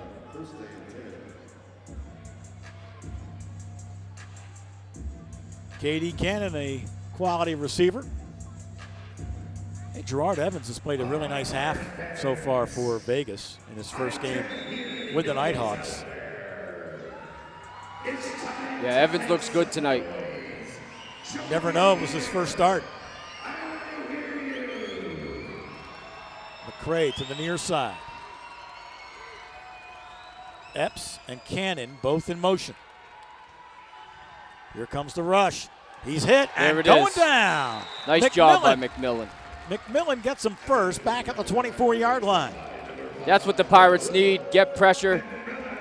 K.D. Cannon, a quality receiver. Hey, Gerard Evans has played a really nice half so far for Vegas in his first game with the Nighthawks. Yeah, Evans looks good tonight. Never know, it was his first start. McCray to the near side. Epps and Cannon both in motion. Here comes the rush. He's hit and going down. Nice job by McMillan. McMillan gets him first back at the 24-yard line. That's what the Pirates need. Get pressure.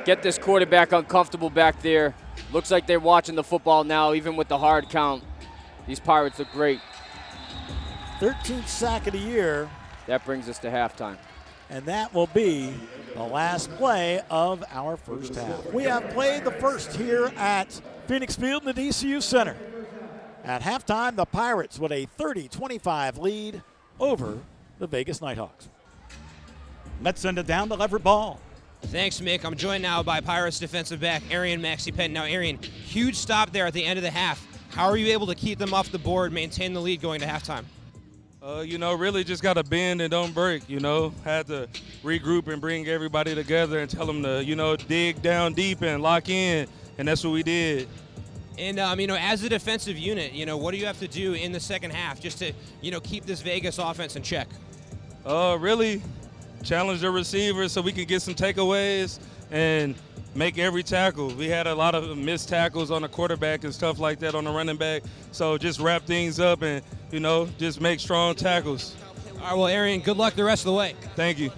Get this quarterback uncomfortable back there. Looks like they're watching the football now, even with the hard count. These Pirates look great. 13th sack of the year. That brings us to halftime. And that will be the last play of our first half. We have played the first here at Phoenix Field in the DCU Center. At halftime, the Pirates with a 30-25 lead over the Vegas Nighthawks. Let's send it down to Leverett Ball. Thanks, Mick. I'm joined now by Pirates defensive back Arian Maxey-Penn. Now, Arian, huge stop there at the end of the half. How are you able to keep them off the board, maintain the lead going to halftime? Really just got to bend and don't break, Had to regroup and bring everybody together and tell them to, dig down deep and lock in, and that's what we did. And, as a defensive unit, what do you have to do in the second half just to, keep this Vegas offense in check? Really challenge the receivers so we can get some takeaways and make every tackle. We had a lot of missed tackles on the quarterback and stuff like that on the running back. So just wrap things up and, just make strong tackles. All right, well, Arian, good luck the rest of the way. Thank you.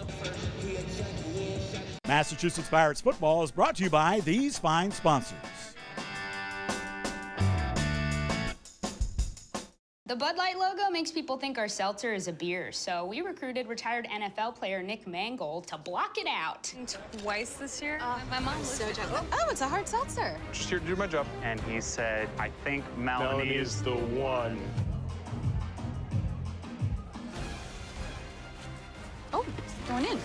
Massachusetts Pirates football is brought to you by these fine sponsors. The Bud Light logo makes people think our seltzer is a beer, so we recruited retired NFL player Nick Mangold to block it out. Twice this year? My mom was so jealous. Oh, it's a hard seltzer. Just here to do my job. And he said, I think Melanie is the one. Oh, it's going in.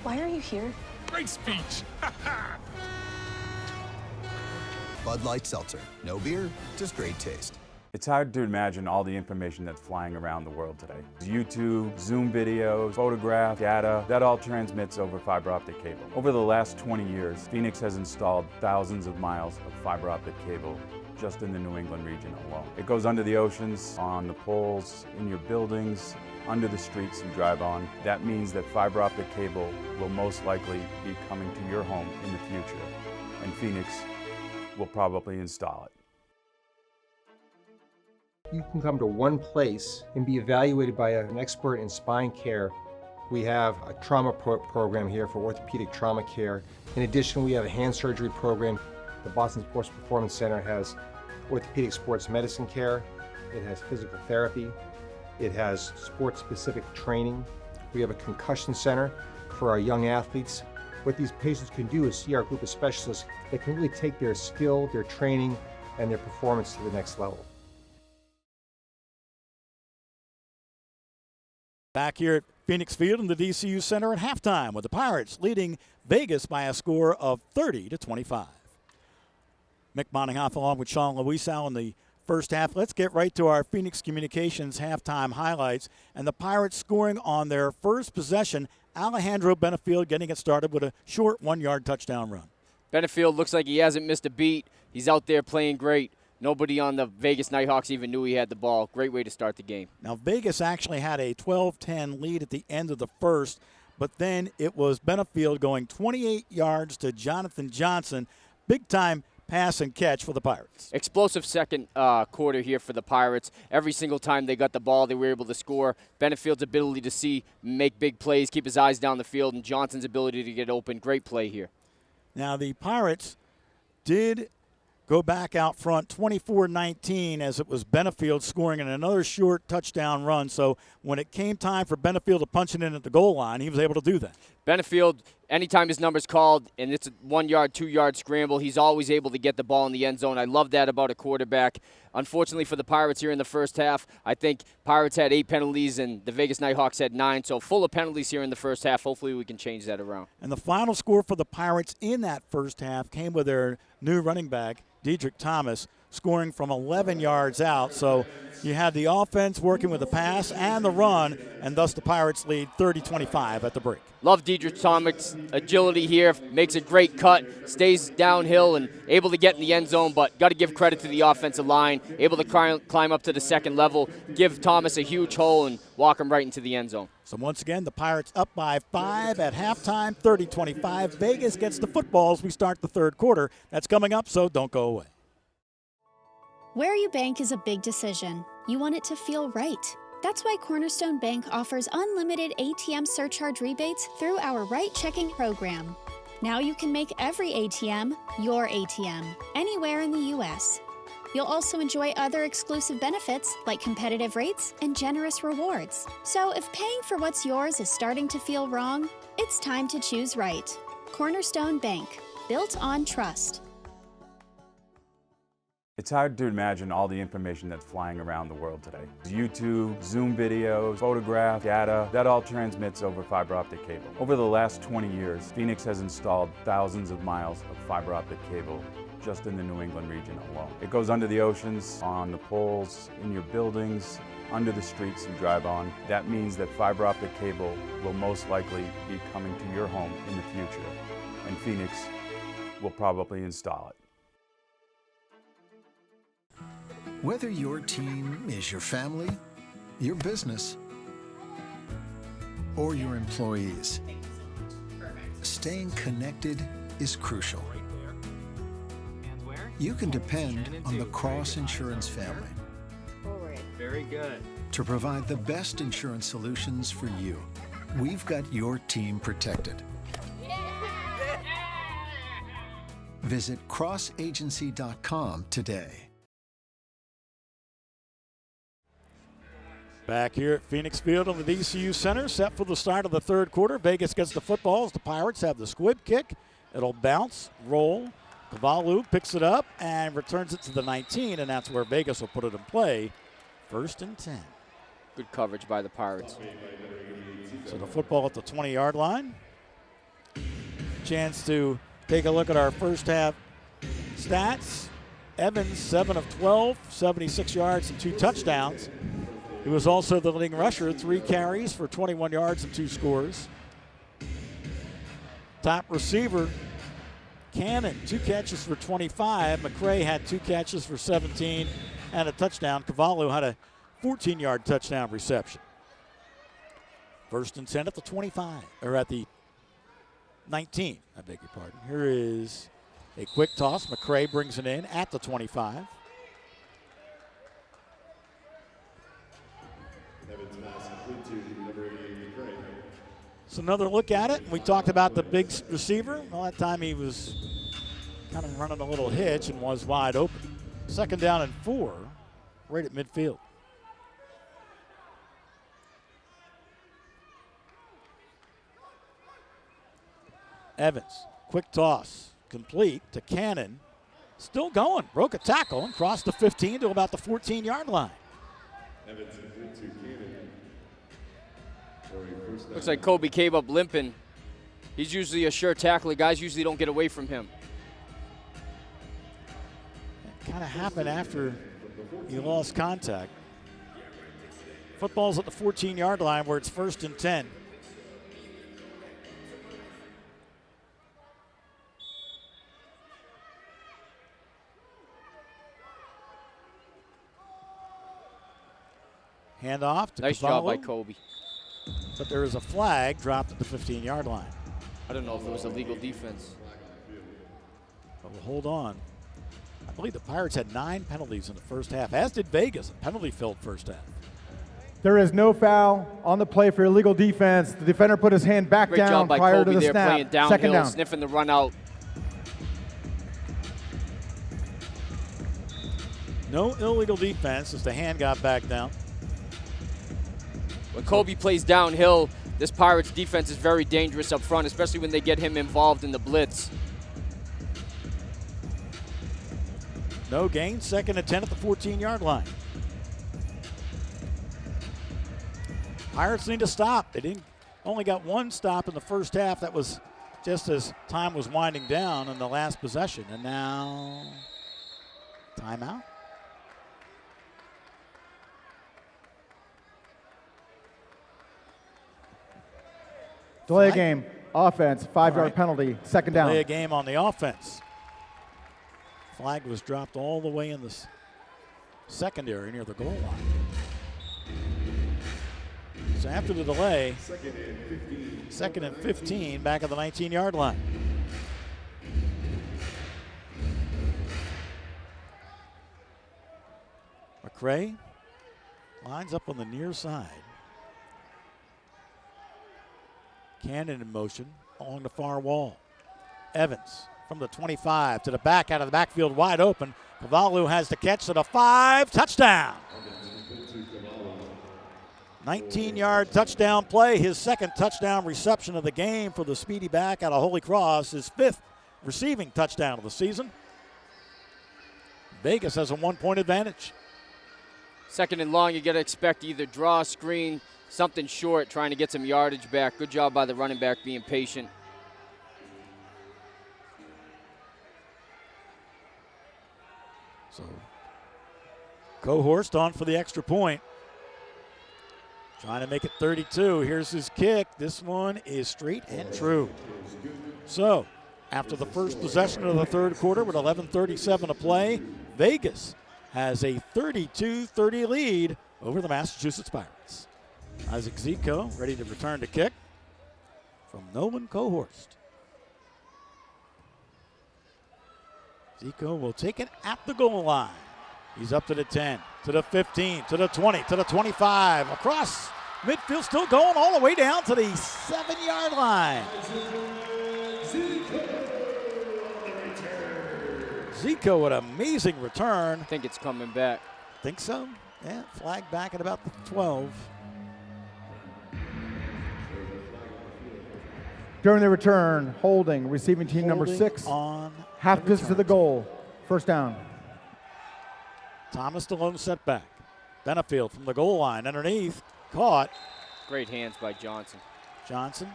Why are you here? Great speech. Bud Light Seltzer. No beer, just great taste. It's hard to imagine all the information that's flying around the world today. YouTube, Zoom videos, photographs, data, that all transmits over fiber optic cable. Over the last 20 years, Phoenix has installed thousands of miles of fiber optic cable just in the New England region alone. It goes under the oceans, on the poles, in your buildings, under the streets you drive on. That means that fiber optic cable will most likely be coming to your home in the future, and Phoenix will probably install it. You can come to one place and be evaluated by an expert in spine care. We have a trauma program here for orthopedic trauma care. In addition, we have a hand surgery program. The Boston Sports Performance Center has orthopedic sports medicine care. It has physical therapy. It has sports-specific training. We have a concussion center for our young athletes. What these patients can do is see our group of specialists that can really take their skill, their training, and their performance to the next level. Back here at Phoenix Field in the DCU Center at halftime with the Pirates leading Vegas by a score of 30-25. Mick Moninghoff along with Sean Louisow in the first half. Let's get right to our Phoenix Communications halftime highlights. And the Pirates scoring on their first possession. Alejandro Benefield getting it started with a short 1-yard touchdown run. Benefield looks like he hasn't missed a beat. He's out there playing great. Nobody on the Vegas Nighthawks even knew he had the ball. Great way to start the game. Now, Vegas actually had a 12-10 lead at the end of the first, but then it was Benefield going 28 yards to Jonathan Johnson. Big-time pass and catch for the Pirates. Explosive second quarter here for the Pirates. Every single time they got the ball, they were able to score. Benefield's ability to see, make big plays, keep his eyes down the field, and Johnson's ability to get open. Great play here. Now, the Pirates did go back out front 24-19 as it was Benefield scoring in another short touchdown run. So when it came time for Benefield to punch it in at the goal line, he was able to do that. Benefield, anytime his number's called and it's a 1-yard, 2-yard scramble, he's always able to get the ball in the end zone. I love that about a quarterback. Unfortunately for the Pirates here in the first half, I think Pirates had 8 penalties and the Vegas Nighthawks had 9. So full of penalties here in the first half. Hopefully we can change that around. And the final score for the Pirates in that first half came with their new running back, Dedrick Thomas, scoring from 11 yards out. So you had the offense working with the pass and the run, and thus the Pirates lead 30-25 at the break. Love Dedrick Thomas' agility here. Makes a great cut, stays downhill and able to get in the end zone, but got to give credit to the offensive line, able to climb up to the second level, give Thomas a huge hole and walk him right into the end zone. So once again, the Pirates up by 5 at halftime, 30-25. Vegas gets the football as we start the third quarter. That's coming up, so don't go away. Where you bank is a big decision. You want it to feel right. That's why Cornerstone Bank offers unlimited ATM surcharge rebates through our Right Checking program. Now you can make every ATM your ATM, anywhere in the U.S. You'll also enjoy other exclusive benefits like competitive rates and generous rewards. So if paying for what's yours is starting to feel wrong, it's time to choose right. Cornerstone Bank, built on trust. It's hard to imagine all the information that's flying around the world today. YouTube, Zoom videos, photographs, data, that all transmits over fiber optic cable. Over the last 20 years, Phoenix has installed thousands of miles of fiber optic cable just in the New England region alone. It goes under the oceans, on the poles, in your buildings, under the streets you drive on. That means that fiber optic cable will most likely be coming to your home in the future, and Phoenix will probably install it. Whether your team is your family, your business, or your employees, staying connected is crucial. You can depend on the Cross Insurance family Very good. to provide the best insurance solutions for you. We've got your team protected. Visit crossagency.com today. Back here at Phoenix Field on the DCU Center, set for the start of the third quarter. Vegas gets the football as the Pirates have the squib kick. It'll bounce, roll. Kavalu picks it up and returns it to the 19, and that's where Vegas will put it in play. 1st and 10. Good coverage by the Pirates. So the football at the 20-yard line. Chance to take a look at our first half stats. Evans, 7 of 12, 76 yards and 2 touchdowns. He was also the leading rusher, 3 carries for 21 yards and 2 scores. Top receiver, Cannon, 2 catches for 25. McCray had 2 catches for 17 and a touchdown. Cavallo had a 14-yard touchdown reception. 1st and 10 at the 25, or at the 19, I beg your pardon. Here is a quick toss. McCray brings it in at the 25. So another look at it. We talked about the big receiver. Well, that time he was kind of running a little hitch and was wide open. 2nd down and 4, right at midfield. Evans, quick toss, complete to Cannon. Still going, broke a tackle and crossed the 15 to about the 14-yard line. Evans complete to Cannon. Looks like Kobe came up limping. He's usually a sure tackler. Guys usually don't get away from him. It kind of happened after he lost contact. Football's at the 14-yard line where it's 1st and 10. Handoff to Nice Cavallo, job by Kobe. but there is a flag dropped at the 15-yard line. I don't know if it was a legal defense. But we'll hold on. I believe the Pirates had 9 penalties in the first half, as did Vegas, a penalty-filled first half. There is no foul on the play for illegal defense. The defender put his hand back Great down job by prior Kobe to the there, snap. playing downhill, Second down. sniffing the run out. No illegal defense as the hand got back down. When Kobe plays downhill, this Pirates defense is very dangerous up front, especially when they get him involved in the blitz. No gain, 2nd and 10 at the 14-yard line. Pirates need to stop. They only got 1 stop in the first half. That was just as time was winding down in the last possession. And now, timeout. Delay a game. Offense, 5-yard right. penalty. Second down. Delay a game on the offense. Flag was dropped all the way in the secondary near the goal line. So after the delay, 2nd and 15, back at the 19-yard line. McCray lines up on the near side. Cannon in motion along the far wall. Evans from the 25 to the back, out of the backfield, wide open. Cavallo has the catch to the 5, touchdown. 19-yard touchdown play, his 2nd touchdown reception of the game for the speedy back out of Holy Cross, his 5th receiving touchdown of the season. Vegas has a 1-point advantage. 2nd and long, you got to expect either draw, screen, something short, trying to get some yardage back. Good job by the running back being patient. So, Cohorst on for the extra point. Trying to make it 32. Here's his kick. This one is straight and true. So, after the first possession of the third quarter with 11:37 to play, Vegas has a 32-30 lead over the Massachusetts Pirates. Isaac Zico ready to return to kick from Nolan Cohorst. Zico will take it at the goal line. He's up to the 10, to the 15, to the 20, to the 25. Across midfield, still going all the way down to the 7-yard line. Zico with an amazing return. I think it's coming back. Think so? Yeah, flag back at about the 12. During the return, holding, receiving team number 6. On half distance to the goal. First down. Thomas the lone setback. Benefield from the goal line underneath. Caught. Great hands by Johnson. Johnson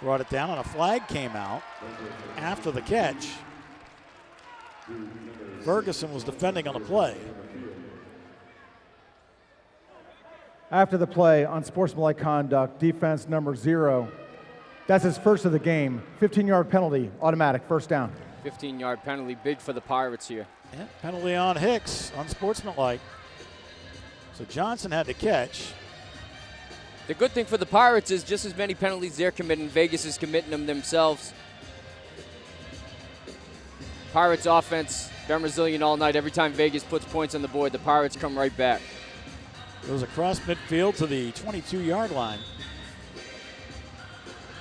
brought it down and a flag came out after the catch. Ferguson was defending on the play. After the play, unsportsmanlike conduct, defense number 0. That's his first of the game. 15-yard penalty, automatic, first down. 15-yard penalty, big for the Pirates here. Yeah, penalty on Hicks, unsportsmanlike. So Johnson had to catch. The good thing for the Pirates is just as many penalties they're committing, Vegas is committing them themselves. Pirates offense, been resilient all night. Every time Vegas puts points on the board, the Pirates come right back. Goes across midfield to the 22-yard line.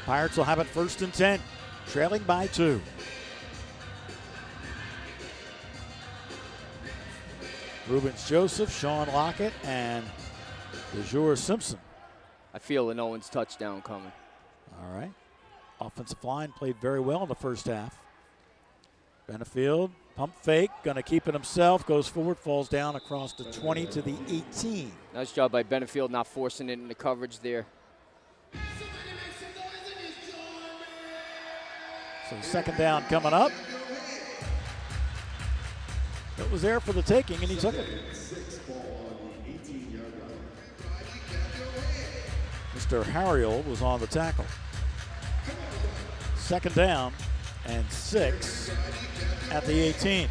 Pirates will have it 1st and 10, trailing by 2. Rubens Joseph, Sean Lockett, and DeJour Simpson. I feel an Owens touchdown coming. All right. Offensive line played very well in the first half. Benefield, pump fake, going to keep it himself, goes forward, falls down across the 20 to the 18. Nice job by Benefield not forcing it into coverage there. So 2nd down coming up. It was there for the taking, and he took it. Mr. Harriel was on the tackle. 2nd down and 6 at the 18.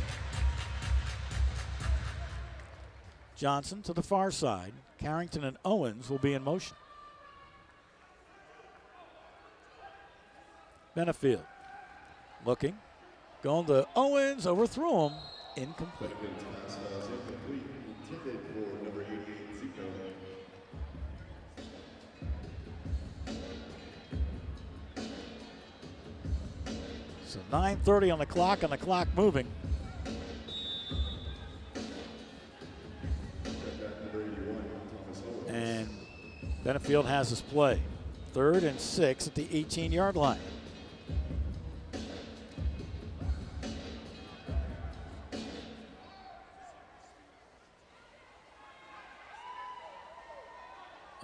Johnson to the far side. Carrington and Owens will be in motion. Benefield looking, going to Owens, overthrew him, incomplete. So 9:30 on the clock, and the clock moving. And Benefield has his play. 3rd and 6 at the 18-yard line.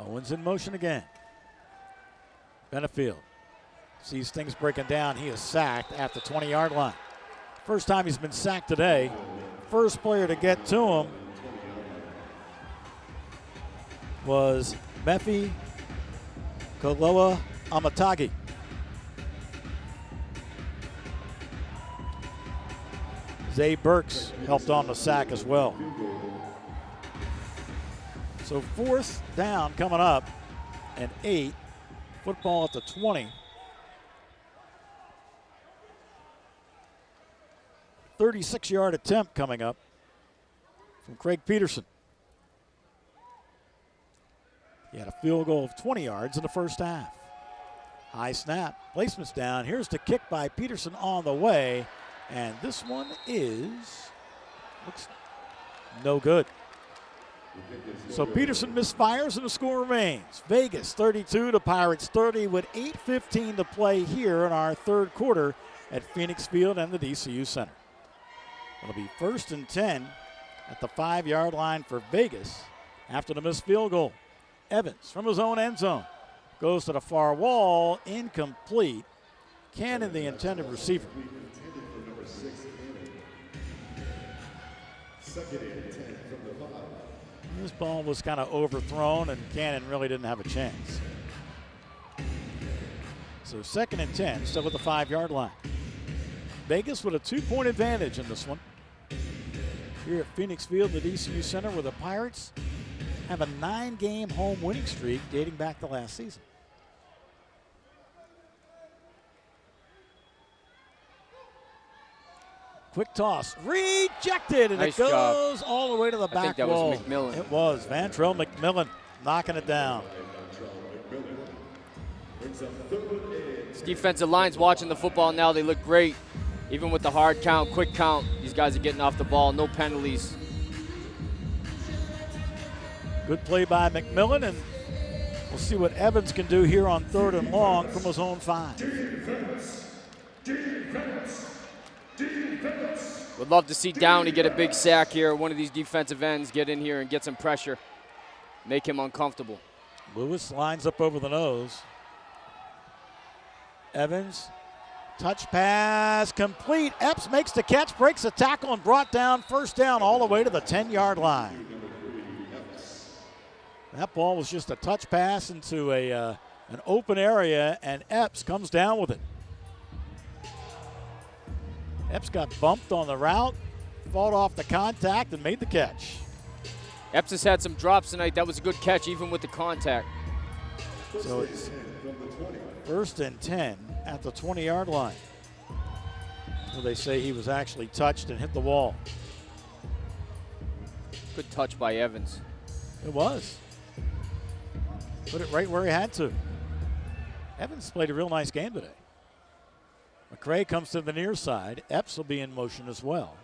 Owens in motion again. Benefield sees things breaking down. He is sacked at the 20-yard line. First time he's been sacked today. First player to get to him was Mefi Koloa Amatagi. Zay Burks helped on the sack as well. So 4th down coming up and 8. Football at the 20. 36-yard attempt coming up from Craig Peterson. He had a field goal of 20 yards in the first half. High snap, placement's down. Here's the kick by Peterson on the way, and this one looks no good. So Peterson misfires and the score remains. Vegas 32 to Pirates 30 with 8:15 to play here in our 3rd quarter at Phoenix Field and the DCU Center. It'll be 1st and 10 at the 5-yard line for Vegas after the missed field goal. Evans from his own end zone goes to the far wall, incomplete. Cannon, the intended receiver. This ball was kind of overthrown, and Cannon really didn't have a chance. So 2nd and 10, still at the 5-yard line. Vegas with a 2-point advantage in this one. here at Phoenix Field, the DCU Center, where the Pirates have a 9-game home winning streak dating back to last season. Quick toss, rejected, and nice it goes all the way to the back wall. I think that was McMillan. It was Vantrell McMillan knocking it down. This defensive line's watching the football now. They look great. Even with the hard count, quick count, these guys are getting off the ball. No penalties. Good play by McMillan, and we'll see what Evans can do here on 3rd and long from his own 5. Defense. Would love to see Downey get a big sack here. One of these defensive ends get in here and get some pressure. Make him uncomfortable. Lewis lines up over the nose. Evans, touch pass, complete. Epps makes the catch, breaks the tackle, and brought down, first down all the way to the 10-yard line. That ball was just a touch pass into an open area, and Epps comes down with it. Epps got bumped on the route, fought off the contact, and made the catch. Epps has had some drops tonight. That was a good catch, even with the contact. So it's 1st and 10 at the 20-yard line. So they say he was actually touched and hit the wall. Good touch by Evans. It was. Put it right where he had to. Evans played a real nice game today. McCray comes to the near side. Epps will be in motion as well.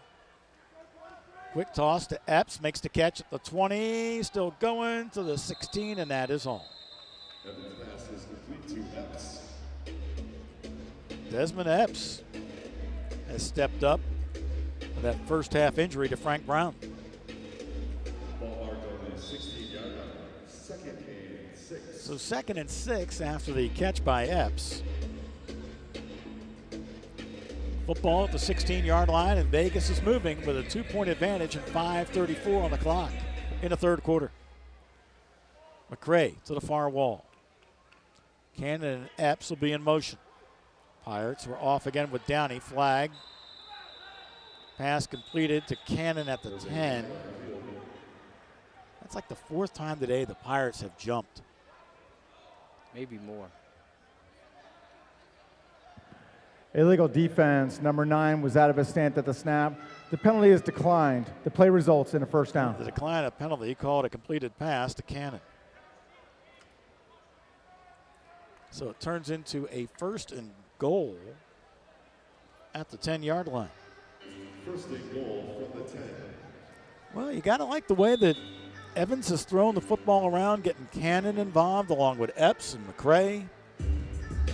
Quick toss to Epps, makes the catch at the 20, still going to the 16, and that is all. Evans' pass is complete to Epps. Desmond Epps has stepped up with that first half injury to Frank Brown. Ball marked on the 16-yard line. 2nd and 6. So 2nd and 6 after the catch by Epps. Football at the 16-yard line, and Vegas is moving with a 2-point advantage and 5:34 on the clock in the 3rd quarter. McCray to the far wall. Cannon and Epps will be in motion. Pirates were off again with Downey. Flag. Pass completed to Cannon at the 10. That's like the 4th time today the Pirates have jumped. Maybe more. Illegal defense, number 9 was out of his stance at the snap. The penalty is declined. The play results in a first down. The decline of penalty called a completed pass to Cannon. So it turns into a 1st and goal at the 10-yard line. 1st and goal from the 10. Well, you got to like the way that Evans has thrown the football around, getting Cannon involved along with Epps and McCray.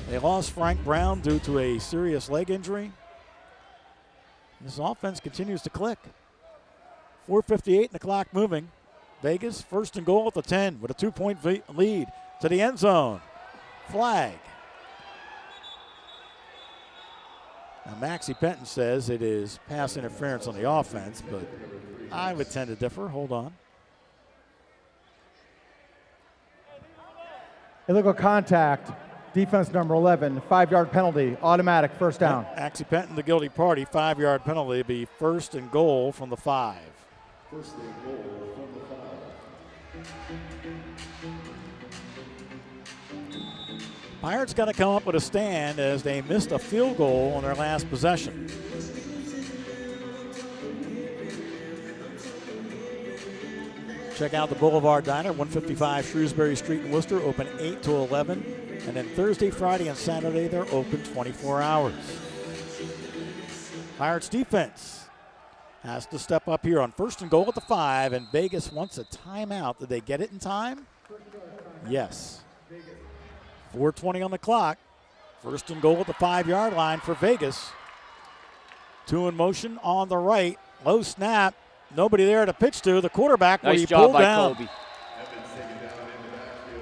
They lost Frank Brown due to a serious leg injury. This offense continues to click. 4:58 and the clock moving. Vegas 1st and goal at the 10 with a 2-point lead to the end zone. Flag. Now Maxie Penton says it is pass interference on the offense, but I would tend to differ. Hold on. Illegal contact. Defense number 11, 5-yard penalty, automatic first down. Maxie Penton, the guilty party, 5-yard penalty, be 1st and goal from the 5. 1st and goal from the 5. Pirates got to come up with a stand as they missed a field goal on their last possession. Check out the Boulevard Diner, 155 Shrewsbury Street in Worcester, open 8 to 11. And then Thursday, Friday, and Saturday, they're open 24 hours. Pirates defense has to step up here on 1st and goal at the 5, and Vegas wants a timeout. Did they get it in time? Yes. 4:20 on the clock. 1st and goal at the 5-yard line for Vegas. 2 in motion on the right. Low snap. Nobody there to pitch to. The quarterback where he pulled down. Kobe.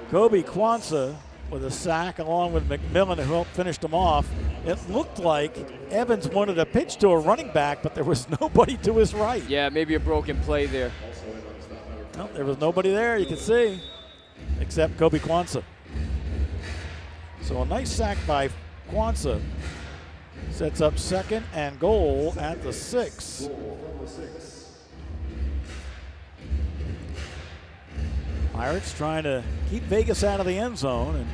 Kobe Kwanzaa with a sack along with McMillan, who helped finish them off. It looked like Evans wanted a pitch to a running back, but there was nobody to his right. Yeah, maybe a broken play there. No, there was nobody there, you can see, except Kobe Kwanzaa. So a nice sack by Kwanzaa sets up 2nd and goal at the 6. Pirates trying to keep Vegas out of the end zone and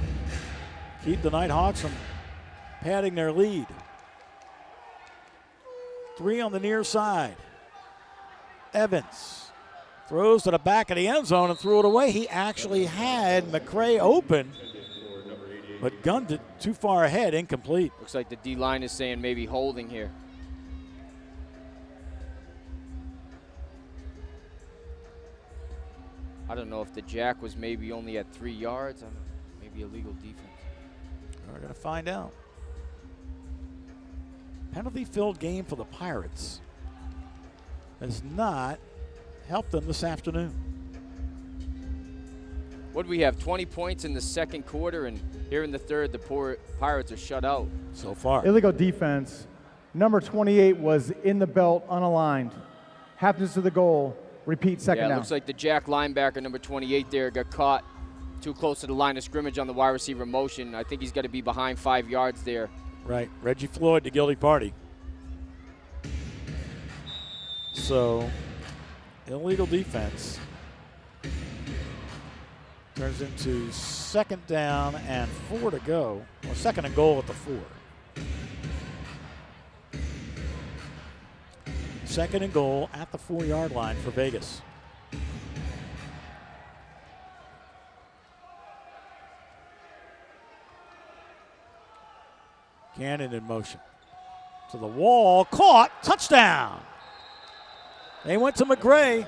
keep the Nighthawks from padding their lead. 3 on the near side. Evans throws to the back of the end zone and threw it away. He actually had McCray open, but gunned it too far ahead, incomplete. Looks like the D-line is saying maybe holding here. I don't know if the jack was maybe only at 3 yards. Maybe illegal defense. We're going to find out. Penalty-filled game for the Pirates has not helped them this afternoon. What do we have, 20 points in the second quarter, and here in the third, the Pirates are shut out. So far. Illegal defense. Number 28 was in the belt, unaligned. Half distance to the goal. Repeat, second Yeah, it down. looks like the jack linebacker, number 28 there, got caught too close to the line of scrimmage on the wide receiver motion. I think he's got to be behind 5 yards there. Right, Reggie Floyd, the guilty party. So, illegal defense turns into second down and 4 to go. Well, second and goal at the 4. Second and goal at the 4-yard line for Vegas. Cannon in motion. To the wall, caught, touchdown. They went to McGray,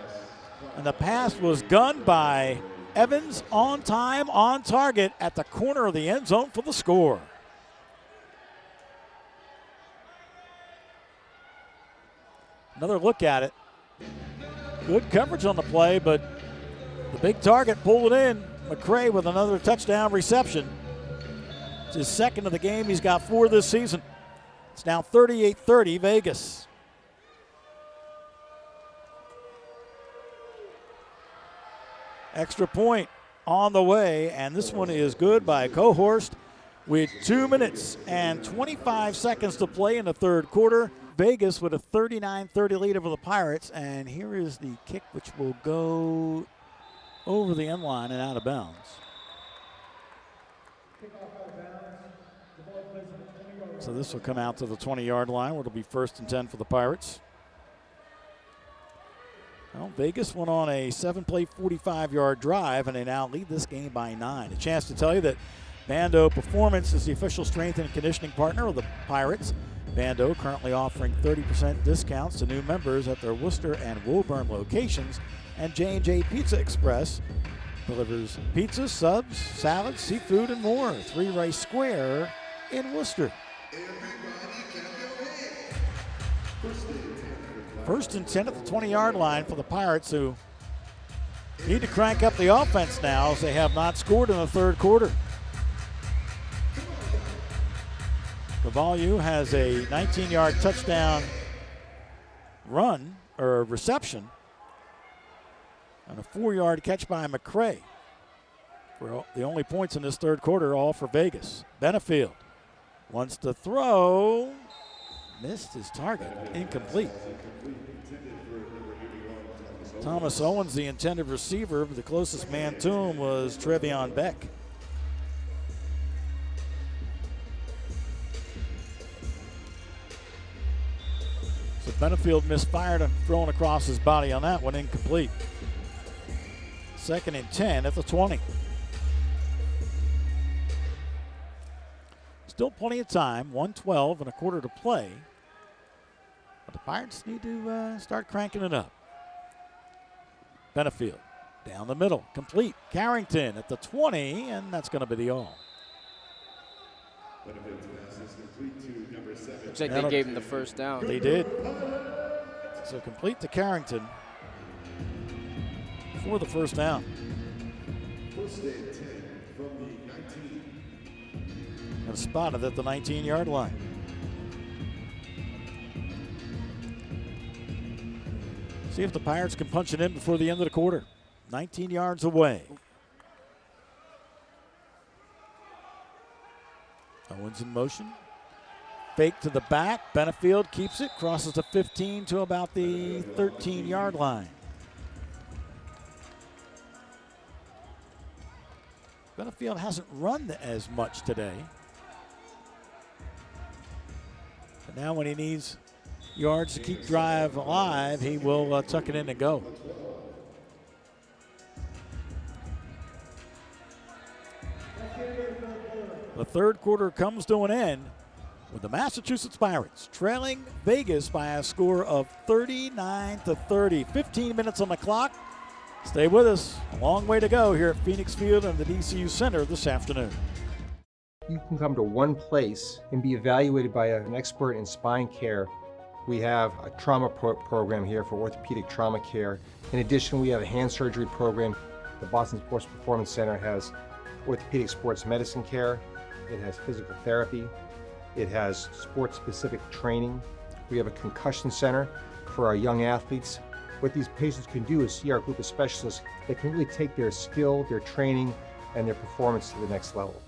and the pass was gunned by Evans, on time, on target at the corner of the end zone for the score. Another look at it. Good coverage on the play, but the big target pulled it in. McCray with another touchdown reception. It's his second of the game. He's got 4 this season. It's now 38-30 Vegas. Extra point on the way, and this one is good by Cohorst with 2 minutes and 25 seconds to play in the third quarter. Vegas with a 39-30 lead over the Pirates, and here is the kick, which will go over the end line and out of bounds. So this will come out to the 20-yard line, where it'll be 1st and 10 for the Pirates. Well, Vegas went on a 7-play, 45-yard drive, and they now lead this game by 9. A chance to tell you that Bando Performance is the official strength and conditioning partner of the Pirates. Bando currently offering 30% discounts to new members at their Worcester and Woburn locations, and J&J Pizza Express delivers pizza, subs, salads, seafood, and more. 3 Rice Square in Worcester. 1st and 10 at the 20-yard line for the Pirates, who need to crank up the offense now, as they have not scored in the third quarter. Cavallu has a 19-yard touchdown run, or reception, and a 4-yard catch by McCray. For the only points in this third quarter, all for Vegas. Benefield wants to throw, missed his target, incomplete. Thomas Owens, the intended receiver, but the closest man to him was Trevion Beck. So Benefield misfired and thrown across his body on that one, incomplete. 2nd and 10 at the 20. Still plenty of time, 1:12 and a quarter to play. But the Pirates need to start cranking it up. Benefield down the middle, complete. Carrington at the 20, and that's going to be the all. Looks like they gave him the first down. They did. So complete to Carrington for the first down. 1st and 10 from the 19. And spotted at the 19-yard line. See if the Pirates can punch it in before the end of the quarter. 19 yards away. Owens in motion. Fake to the back. Benefield keeps it. Crosses the 15 to about the 13-yard line. Benefield hasn't run as much today. But now when he needs yards to keep drive alive, he will tuck it in and go. The third quarter comes to an end with the Massachusetts Pirates trailing Vegas by a score of 39-30. 15 minutes on the clock. Stay with us. A long way to go here at Phoenix Field and the DCU Center this afternoon. You can come to one place and be evaluated by an expert in spine care. We have a trauma program here for orthopedic trauma care. In addition, we have a hand surgery program. The Boston Sports Performance Center has orthopedic sports medicine care. It has physical therapy. It has sports-specific training. We have a concussion center for our young athletes. What these patients can do is see our group of specialists that can really take their skill, their training, and their performance to the next level.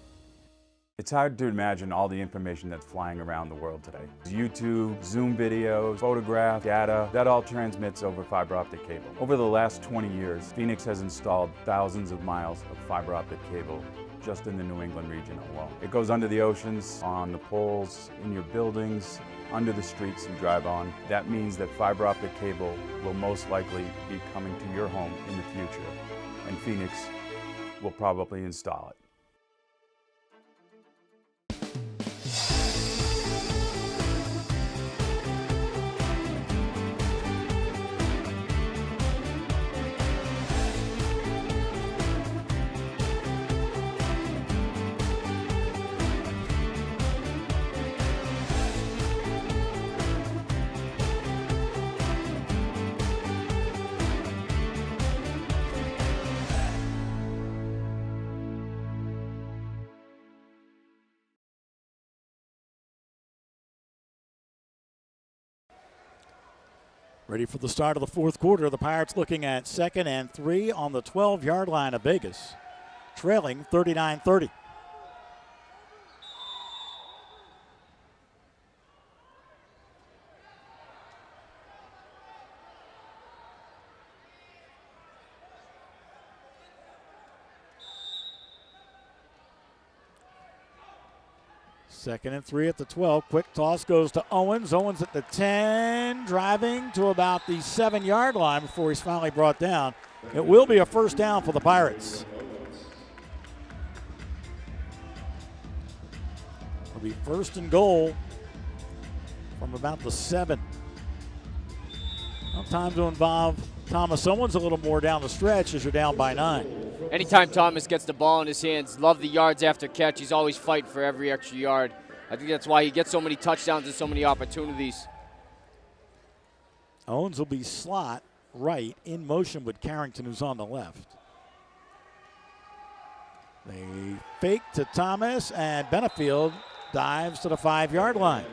It's hard to imagine all the information that's flying around the world today. YouTube, Zoom videos, photograph, data, that all transmits over fiber optic cable. Over the last 20 years, Phoenix has installed thousands of miles of fiber optic cable just in the New England region alone. It goes under the oceans, on the poles, in your buildings, under the streets you drive on. That means that fiber optic cable will most likely be coming to your home in the future, and Phoenix will probably install it. Ready for the start of the fourth quarter. The Pirates looking at 2nd and 3 on the 12-yard line of Vegas, trailing 39-30. Second and 3 at the 12. Quick toss goes to Owens. Owens at the 10, driving to about the 7-yard line before he's finally brought down. It will be a first down for the Pirates. It'll be 1st and goal from about the 7. Well, time to involve Thomas Owens a little more down the stretch as you're down by 9. Anytime Thomas gets the ball in his hands, love the yards after catch. He's always fighting for every extra yard. I think that's why he gets so many touchdowns and so many opportunities. Owens will be slot right in motion with Carrington, who's on the left. They fake to Thomas, and Benefield dives to the 5-yard line.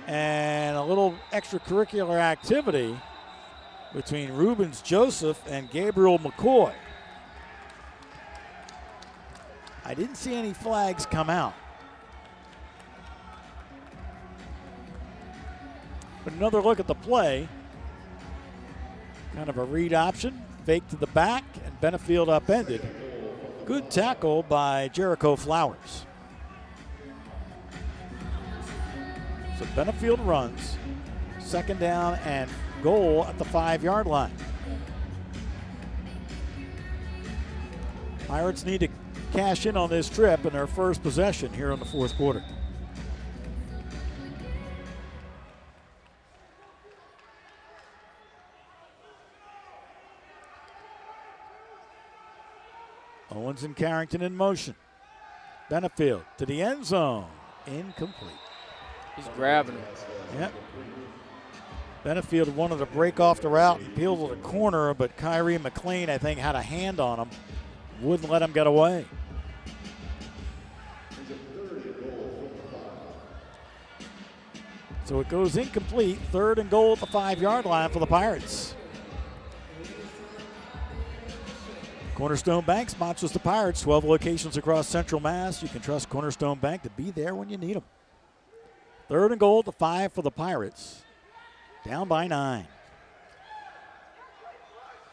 And a little extracurricular activity between Rubens Joseph and Gabriel McCoy. I didn't see any flags come out. But another look at the play. Kind of a read option. Fake to the back, and Benefield upended. Good tackle by Jericho Flowers. So Benefield runs. 2nd down and goal at the 5-yard line. Pirates need to cash in on this trip in their first possession here in the fourth quarter. Owens and Carrington in motion. Benefield to the end zone. Incomplete. He's grabbing him. Yep. Benefield wanted to break off the route and peel to the corner, but Kyrie McLean, I think, had a hand on him. Wouldn't let him get away. So it goes incomplete. 3rd and goal at the 5-yard line for the Pirates. Cornerstone Bank sponsors the Pirates. 12 locations across Central Mass. You can trust Cornerstone Bank to be there when you need them. 3rd and goal at the 5 for the Pirates. Down by 9.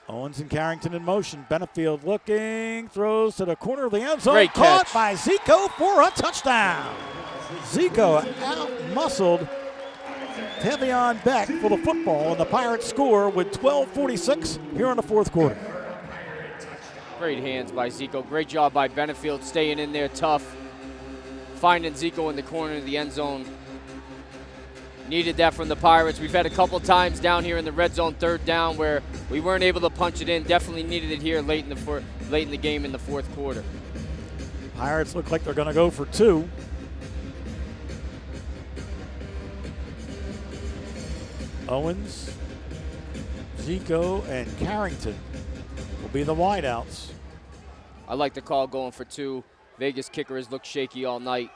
Owens and Carrington in motion. Benefield looking, throws to the corner of the end zone. Great Caught catch by Zico for a touchdown. Zico out-muscled Tavion Beck for the football, and the Pirates score with 12:46 here in the fourth quarter. Great hands by Zico. Great job by Benefield staying in there tough. Finding Zico in the corner of the end zone. Needed that from the Pirates. We've had a couple times down here in the red zone, third down, where we weren't able to punch it in. Definitely needed it here late in the game in the fourth quarter. Pirates look like they're going to go for two. Owens, Zico, and Carrington will be the wideouts. I like the call going for two. Vegas kicker has looked shaky all night.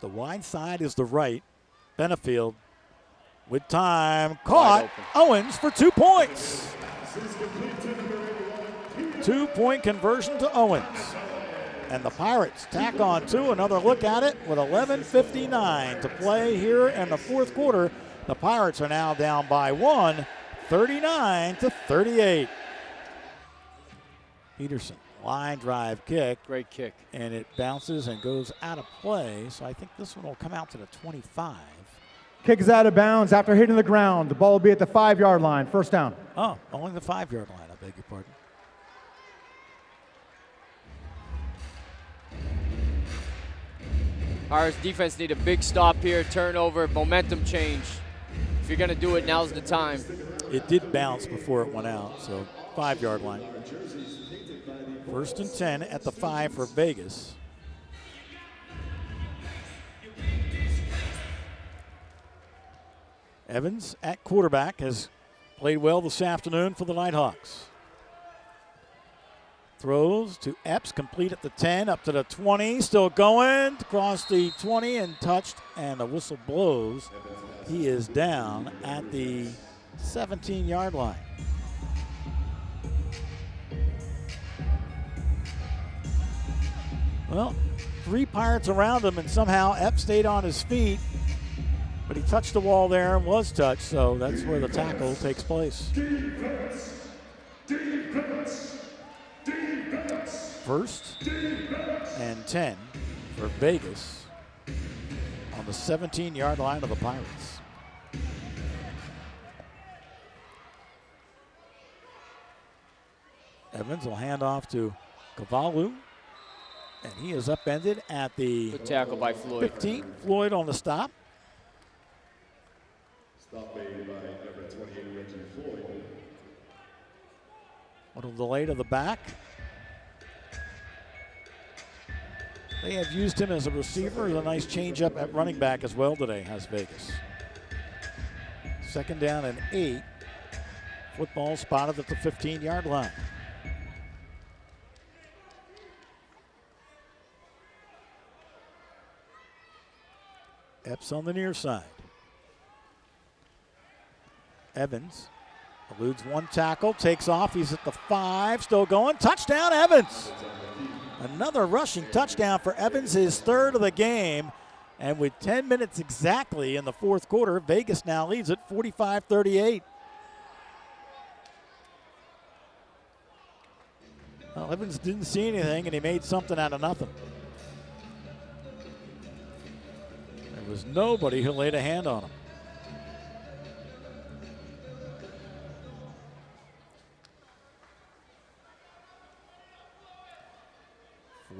The wide side is the right. Benefield with time. Caught. Owens for 2 points. 2-point conversion to Owens. And the Pirates tack on two. Another look at it with 11:59 to play here in the fourth quarter. The Pirates are now down by one, 39-38. Peterson. Line drive kick. Great kick. And it bounces and goes out of play. So I think this one will come out to the 25. Kick is out of bounds after hitting the ground. The ball will be at the 5-yard line. First down. Oh, only the 5-yard line. I beg your pardon. Pirates defense need a big stop here. Turnover, momentum change. If you're going to do it, now's the time. It did bounce before it went out, so 5-yard line. First and 10 at the 5 for Vegas. Evans at quarterback has played well this afternoon for the Nighthawks. Throws to Epps, complete at the 10, up to the 20, still going, across the 20 and touched, and a whistle blows. He is down at the 17-yard line. Well, 3 Pirates around him, and somehow Epps stayed on his feet, but he touched the wall there and was touched, so that's where the tackle takes place. First and 10 for Vegas on the 17-yard line of the Pirates. Evans will hand off to Kavalu. And he is upended at the Good tackle by Floyd. 15. Floyd on the stop. Stop made by number 28, Reggie Floyd. Little delay to the back. They have used him as a receiver. A nice changeup at running back as well today, has Vegas. Second down and 8. Football spotted at the 15-yard line. Epps on the near side. Evans eludes one tackle, takes off. He's at the 5, still going. Touchdown, Evans. Another rushing touchdown for Evans, his third of the game. And with 10 minutes exactly in the fourth quarter, Vegas now leads at 45-38. Well, Evans didn't see anything, and he made something out of nothing. There was nobody who laid a hand on him.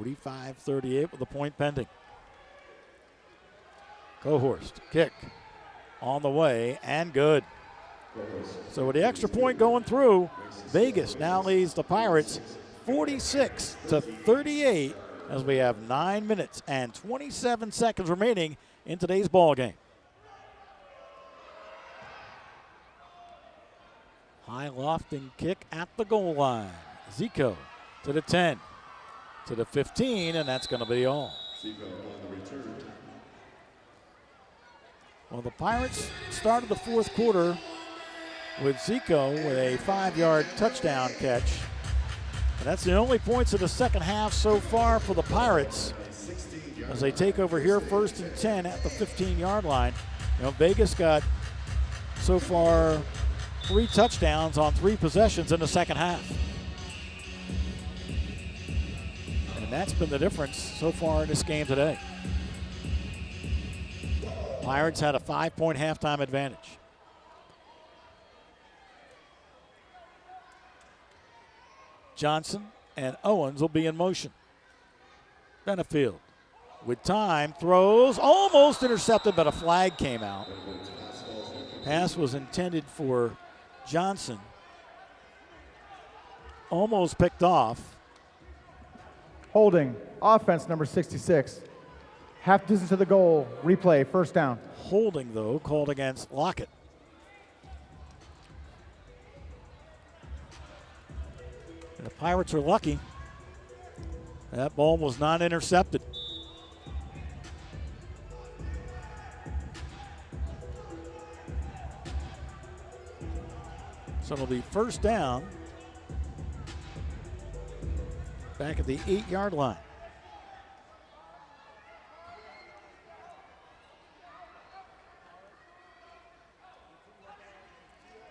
(45-38) with a point pending. Cohorst, kick on the way and good. So with the extra point going through, Vegas now leads the Pirates 46-38 as we have 9 minutes and 27 seconds remaining in today's ball game. High lofting kick at the goal line. Zico to the 10, to the 15, and that's going to be all. Well, the Pirates started the fourth quarter with Zico with a 5-yard touchdown catch. And that's the only points of the second half so far for the Pirates as they take over here first and 10 at the 15-yard line. You know, Vegas got so far 3 touchdowns on 3 possessions in the second half. And that's been the difference so far in this game today. Pirates had a 5-point halftime advantage. Johnson and Owens will be in motion. Benefield with time, throws, almost intercepted, but a flag came out. Pass was intended for Johnson. Almost picked off. Holding, offense number 66. Half distance to the goal, replay, first down. Holding, though, called against Lockett. And the Pirates are lucky. That ball was not intercepted. So it'll be first down back at the 8-yard line.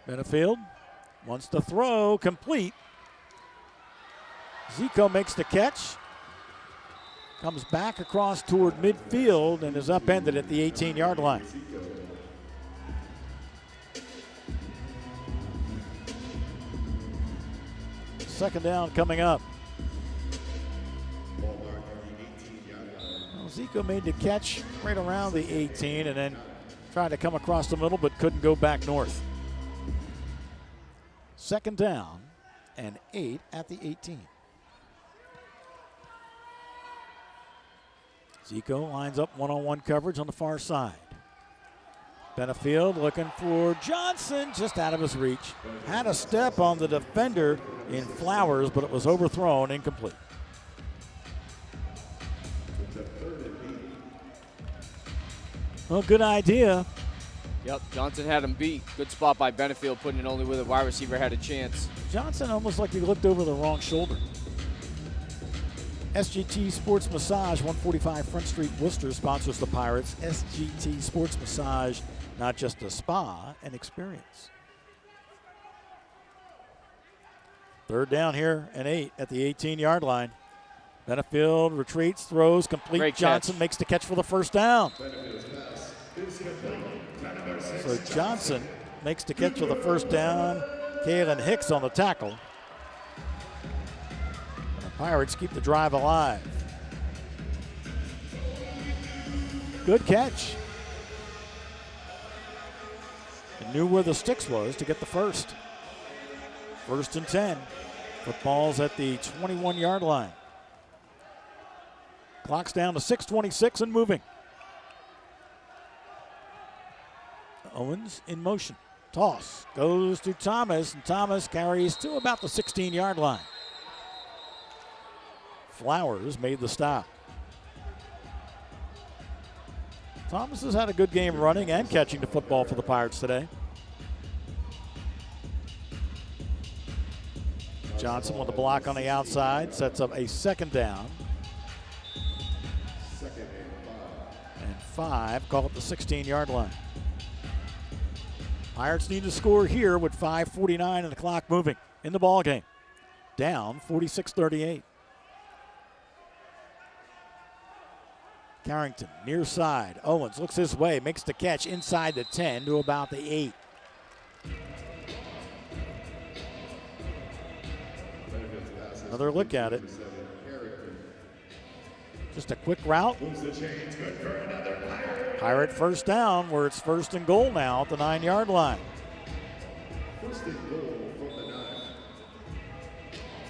Benefield wants to throw, complete. Zico makes the catch. Comes back across toward midfield and is upended at the 18-yard line. Second down coming up. Well, Zico made the catch right around the 18 and then tried to come across the middle but couldn't go back north. Second down and 8 at the 18. Zico lines up one-on-one coverage on the far side. Benefield looking for Johnson, just out of his reach. Had a step on the defender in Flowers, but it was overthrown, incomplete. Well, good idea. Yep, Johnson had him beat. Good spot by Benefield, putting it only where the wide receiver had a chance. Johnson almost like he looked over the wrong shoulder. SGT Sports Massage, 145 Front Street, Worcester, sponsors the Pirates. SGT Sports Massage, not just a spa, an experience. Third down here and 8 at the 18-yard line. Benefield retreats, throws, complete. Great Johnson catch. makes the catch for the first down. So Johnson makes the catch for the first down. Kalen Hicks on the tackle. Pirates keep the drive alive. Good catch. And knew where the sticks was to get the first. First and 10. Football's at the 21-yard line. Clock's down to 6:26 and moving. Owens in motion. Toss goes to Thomas, and Thomas carries to about the 16-yard line. Flowers made the stop. Thomas has had a good game running and catching the football for the Pirates today. Johnson with the block on the outside, sets up a second down. And 5, call it the 16-yard line. Pirates need to score here with 5:49 and the clock moving in the ball game. Down 46-38. Carrington, near side. Owens looks his way, makes the catch inside the 10 to about the 8. Another look at it. Just a quick route. Pirate first down, where it's first and goal now at the 9-yard line.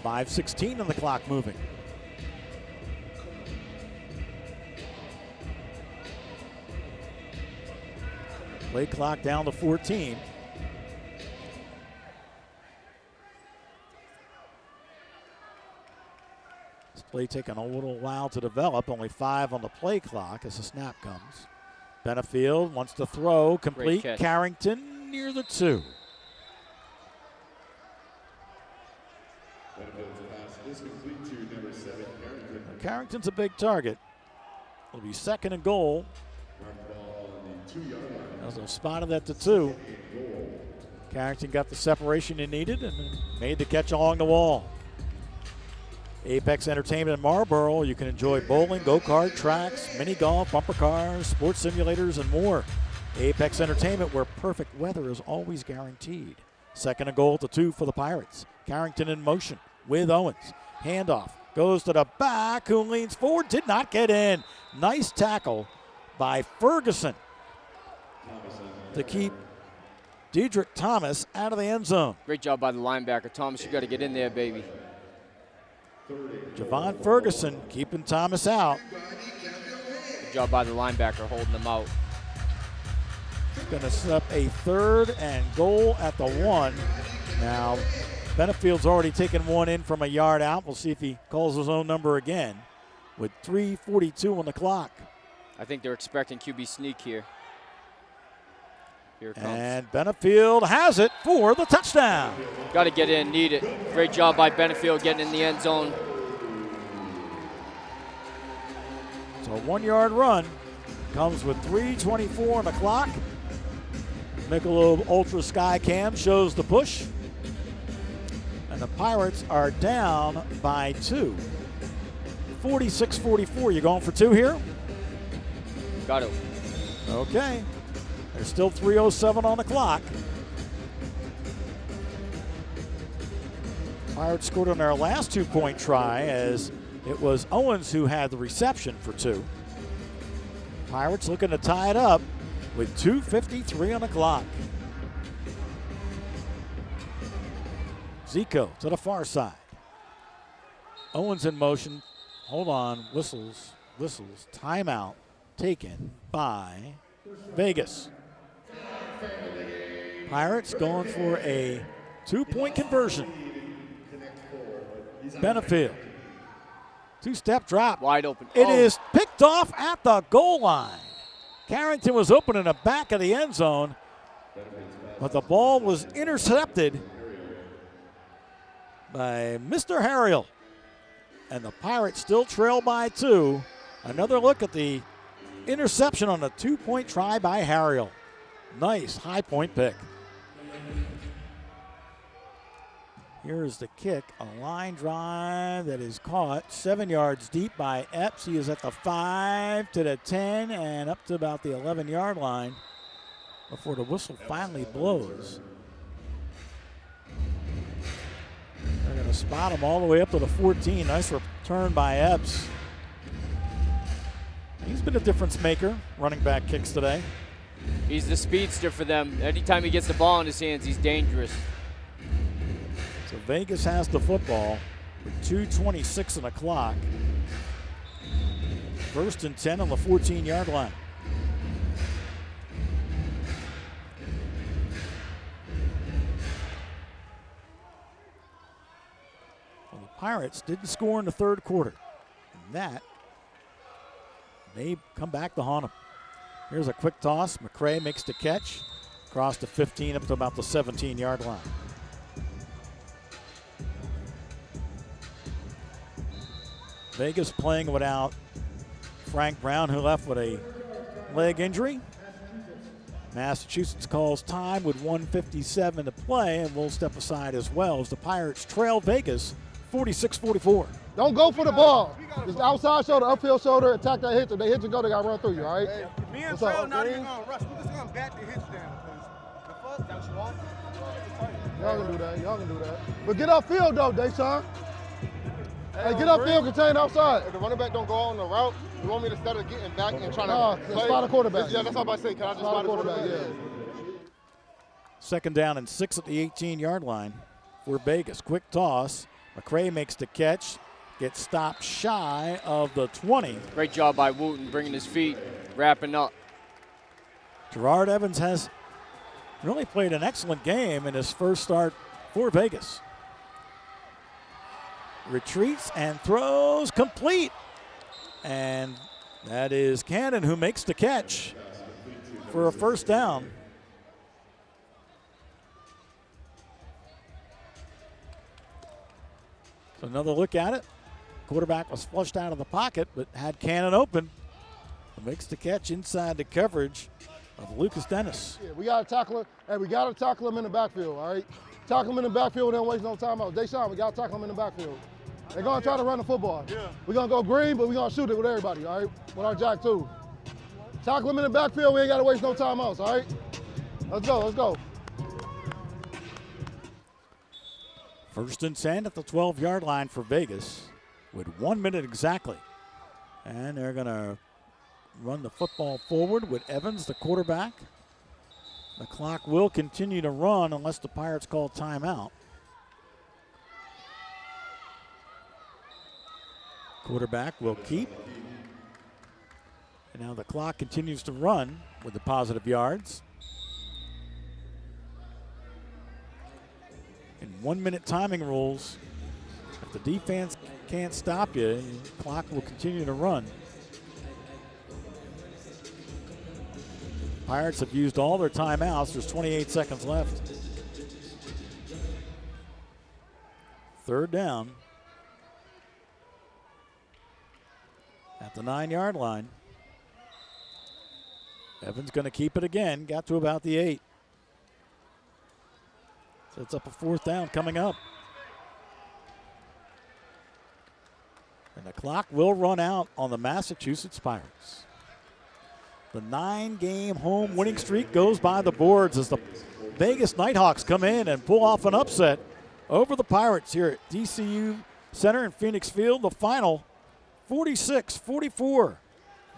5:16 on the clock moving. Play clock down to 14. This play taking a little while to develop. Only 5 on the play clock as the snap comes. Benefield wants to throw. Complete. Carrington near the 2. Carrington's a big target. It'll be second and goal. Spotted at the 2. Carrington got the separation he needed and made the catch along the wall. Apex Entertainment in Marlboro, you can enjoy bowling, go-kart, tracks, mini golf, bumper cars, sports simulators, and more. Apex Entertainment, where perfect weather is always guaranteed. Second and goal to 2 for the Pirates. Carrington in motion with Owens. Handoff goes to the back, who leans forward, did not get in. Nice tackle by Ferguson to keep Dedrick Thomas out of the end zone. Great job by the linebacker. Thomas, you got to get in there, baby. Javon Ferguson keeping Thomas out. Good job by the linebacker holding him out. Going to set up a 3rd and goal at the 1. Now, Benefield's already taken one in from a yard out. We'll see if he calls his own number again with 3:42 on the clock. I think they're expecting QB sneak here. Here it comes. And Benefield has it for the touchdown. Got to get in, need it. Great job by Benefield getting in the end zone. So a 1-yard run comes with 3:24 on the clock. Michelob Ultra Sky Cam shows the push. And the Pirates are down by 2. 46-44. You going for 2 here? Got it. Okay. There's still 3:07 on the clock. Pirates scored on their last 2-point try as it was Owens who had the reception for 2. Pirates looking to tie it up with 2:53 on the clock. Zico to the far side. Owens in motion. Hold on. Whistles. Timeout taken by Vegas. Pirates going for a 2-point conversion. Benefield. 2-step drop. Wide open. It is picked off at the goal line. Carrington was open in the back of the end zone, but the ball was intercepted by Mr. Harriel. And the Pirates still trail by 2. Another look at the interception on a 2-point try by Harriel. Nice high point pick. Here's the kick, a line drive that is caught 7 yards deep by Epps. He is at the 5 to the 10 and up to about the 11-yard line before the whistle finally blows. They're going to spot him all the way up to the 14. Nice return by Epps. He's been a difference maker, running back kicks today. He's the speedster for them. Anytime he gets the ball in his hands, he's dangerous. So Vegas has the football with 2:26 on the clock. 1st and 10 on the 14-yard line. Well, the Pirates didn't score in the 3rd quarter. And that may come back to haunt them. Here's a quick toss. McCray makes the catch. Across the 15 up to about the 17-yard line. Vegas playing without Frank Brown, who left with a leg injury. Massachusetts calls time with 1:57 to play, and we'll step aside as well as the Pirates trail Vegas 46-44. Don't go for the ball. Just outside shoulder, uphill shoulder, attack that hitch. If they hit you go, they got to run through you, all right? Hey, me and Trail not even going to rush. We're just going to bat the hitch down. The fuck? That's what you want? Y'all can do that. But get upfield, though, Deshaun. Hey, get upfield, contain outside. If the running back don't go on the route, you want me to instead of getting back and trying to play? Spot a quarterback. Yeah, that's what I'm about to say. Can I just spot a quarterback? Yeah. 2nd down and 6 at the 18-yard line for Vegas. Quick toss. McCray makes the catch. Gets stopped shy of the 20. Great job by Wooten bringing his feet, wrapping up. Gerard Evans has really played an excellent game in his first start for Vegas. Retreats and throws complete. And that is Cannon who makes the catch for a 1st down. So another look at it. Quarterback was flushed out of the pocket, but had Cannon open. Makes the catch inside the coverage of Lucas Dennis. Yeah, we got to tackle him, and we got to tackle him in the backfield, all right? Tackle him in the backfield, don't waste no time out. Deshaun, we got to tackle him in the backfield. They're going to try to run the football. Yeah. We're going to go green, but we're going to shoot it with everybody, all right? With our jack, too. Tackle him in the backfield, we ain't got to waste no time out, all right? Let's go, let's go. First and 10 at the 12-yard line for Vegas with 1 minute exactly. And they're going to run the football forward with Evans, the quarterback. The clock will continue to run unless the Pirates call timeout. Quarterback will keep. And now the clock continues to run with the positive yards. In 1 minute timing rules, if the defense can't stop you, the clock will continue to run. Pirates have used all their timeouts. There's 28 seconds left. Third down at the 9-yard line. Evans going to keep it again. Got to about the 8. Sets up a fourth down coming up. And the clock will run out on the Massachusetts Pirates. The 9-game home winning streak goes by the boards as the Vegas Nighthawks come in and pull off an upset over the Pirates here at DCU Center in Phoenix Field. The final 46-44.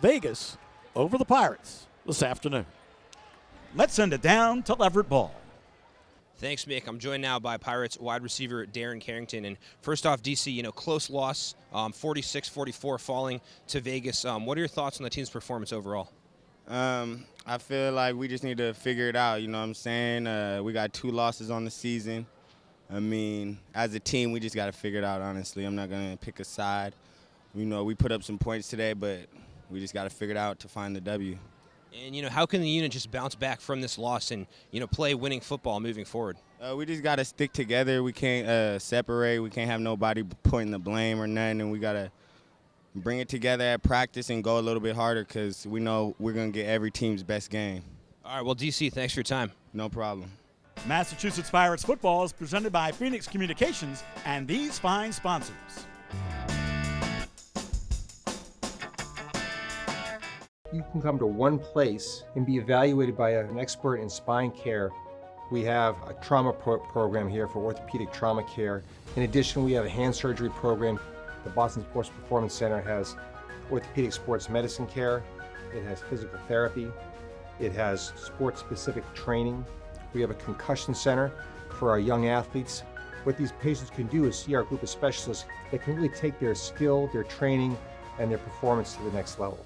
Vegas over the Pirates this afternoon. Let's send it down to Leverett Ball. Thanks, Mick. I'm joined now by Pirates wide receiver Darren Carrington. And first off, DC, close loss, 46-44 falling to Vegas. What are your thoughts on the team's performance overall? I feel like we just need to figure it out, you know what I'm saying? We got 2 losses on the season. I mean, as a team, we just got to figure it out, honestly. I'm not going to pick a side. We put up some points today, but we just got to figure it out to find the W. And, how can the unit just bounce back from this loss and, play winning football moving forward? We just got to stick together. We can't separate. We can't have nobody pointing the blame or nothing, and we got to bring it together at practice and go a little bit harder because we know we're going to get every team's best game. All right, well, DC, thanks for your time. No problem. Massachusetts Pirates football is presented by Phoenix Communications and these fine sponsors. You can come to one place and be evaluated by an expert in spine care. We have a trauma program here for orthopedic trauma care. In addition, we have a hand surgery program. The Boston Sports Performance Center has orthopedic sports medicine care. It has physical therapy. It has sports-specific training. We have a concussion center for our young athletes. What these patients can do is see our group of specialists that can really take their skill, their training, and their performance to the next level.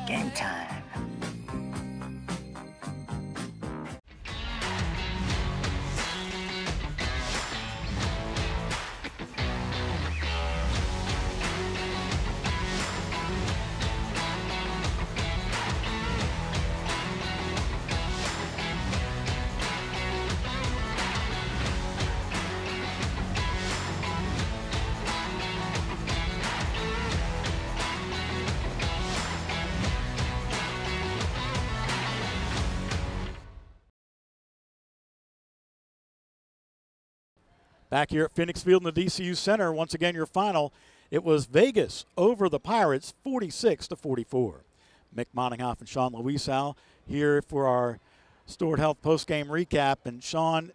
Game time. Back here at Phoenix Field in the DCU Center, once again your final. It was Vegas over the Pirates, 46-44. Mick Moninghoff and Sean Louisow here for our Stored Health postgame recap. And Sean,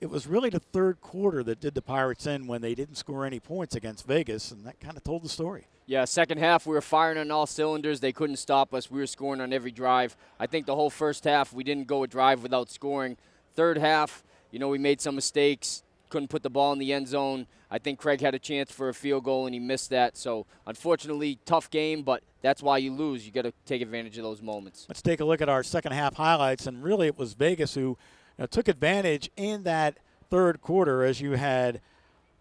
it was really the third quarter that did the Pirates in when they didn't score any points against Vegas, and that kind of told the story. Yeah, second half we were firing on all cylinders. They couldn't stop us. We were scoring on every drive. I think the whole first half we didn't go a drive without scoring. Third half, we made some mistakes. Couldn't put the ball in the end zone. I think Craig had a chance for a field goal, and he missed that. So, unfortunately, tough game, but that's why you lose. You got to take advantage of those moments. Let's take a look at our second half highlights, and really it was Vegas who took advantage in that third quarter as you had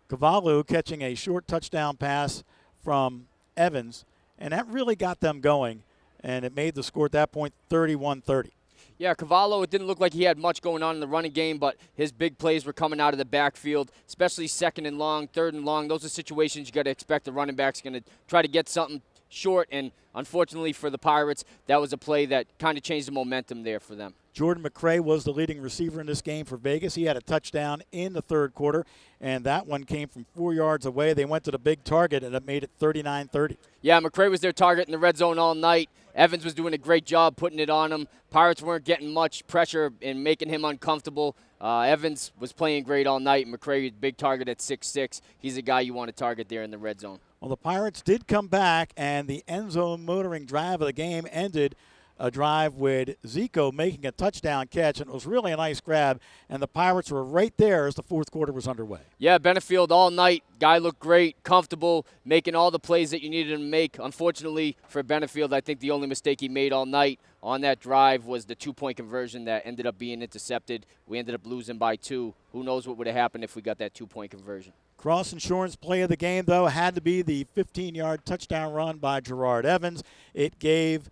Cavallo catching a short touchdown pass from Evans, and that really got them going, and it made the score at that point 31-30. Yeah, Cavallo, it didn't look like he had much going on in the running game, but his big plays were coming out of the backfield, especially second and long, third and long. Those are situations you got to expect the running back's going to try to get something short, and unfortunately for the Pirates, that was a play that kind of changed the momentum there for them. Jordan McCray was the leading receiver in this game for Vegas. He had a touchdown in the third quarter, and that one came from 4 yards away. They went to the big target, and it made it 39-30. Yeah, McCray was their target in the red zone all night. Evans was doing a great job putting it on him. Pirates weren't getting much pressure and making him uncomfortable. Evans was playing great all night. McCray, big target at 6'6". He's a guy you want to target there in the red zone. Well, the Pirates did come back, and the end zone motoring drive of the game ended a drive with Zico making a touchdown catch, and it was really a nice grab, and the Pirates were right there as the fourth quarter was underway. Yeah, Benefield all night. Guy looked great, comfortable, making all the plays that you needed him to make. Unfortunately for Benefield, I think the only mistake he made all night on that drive was the two-point conversion that ended up being intercepted. We ended up losing by 2. Who knows what would have happened if we got that two-point conversion. Cross Insurance play of the game, though, had to be the 15-yard touchdown run by Gerard Evans. It gave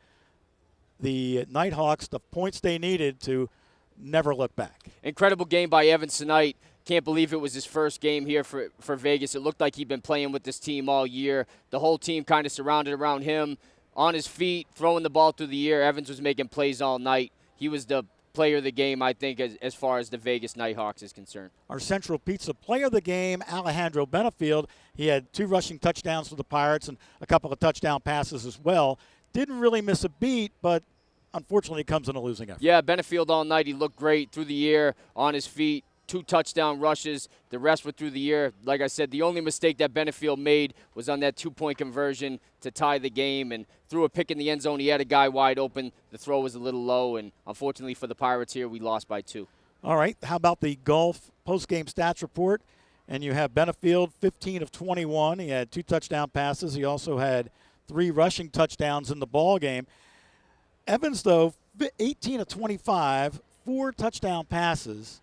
the Nighthawks the points they needed to never look back. Incredible game by Evans tonight. Can't believe it was his first game here for Vegas. It looked like he'd been playing with this team all year. The whole team kind of surrounded around him, on his feet, throwing the ball through the air. Evans was making plays all night. He was the player of the game, I think, as far as the Vegas Nighthawks is concerned. Our Central Pizza player of the game, Alejandro Benefield. He had 2 rushing touchdowns for the Pirates and a couple of touchdown passes as well. Didn't really miss a beat, but unfortunately it comes in a losing effort. Yeah, Benefield all night. He looked great through the air, on his feet. 2 touchdown rushes. The rest were through the air. Like I said, the only mistake that Benefield made was on that two-point conversion to tie the game, and threw a pick in the end zone. He had a guy wide open. The throw was a little low, and unfortunately for the Pirates here, we lost by 2. All right, how about the golf post-game stats report? And you have Benefield, 15 of 21. He had 2 touchdown passes. He also had 3 rushing touchdowns in the ball game. Evans, though, 18 of 25, 4 touchdown passes.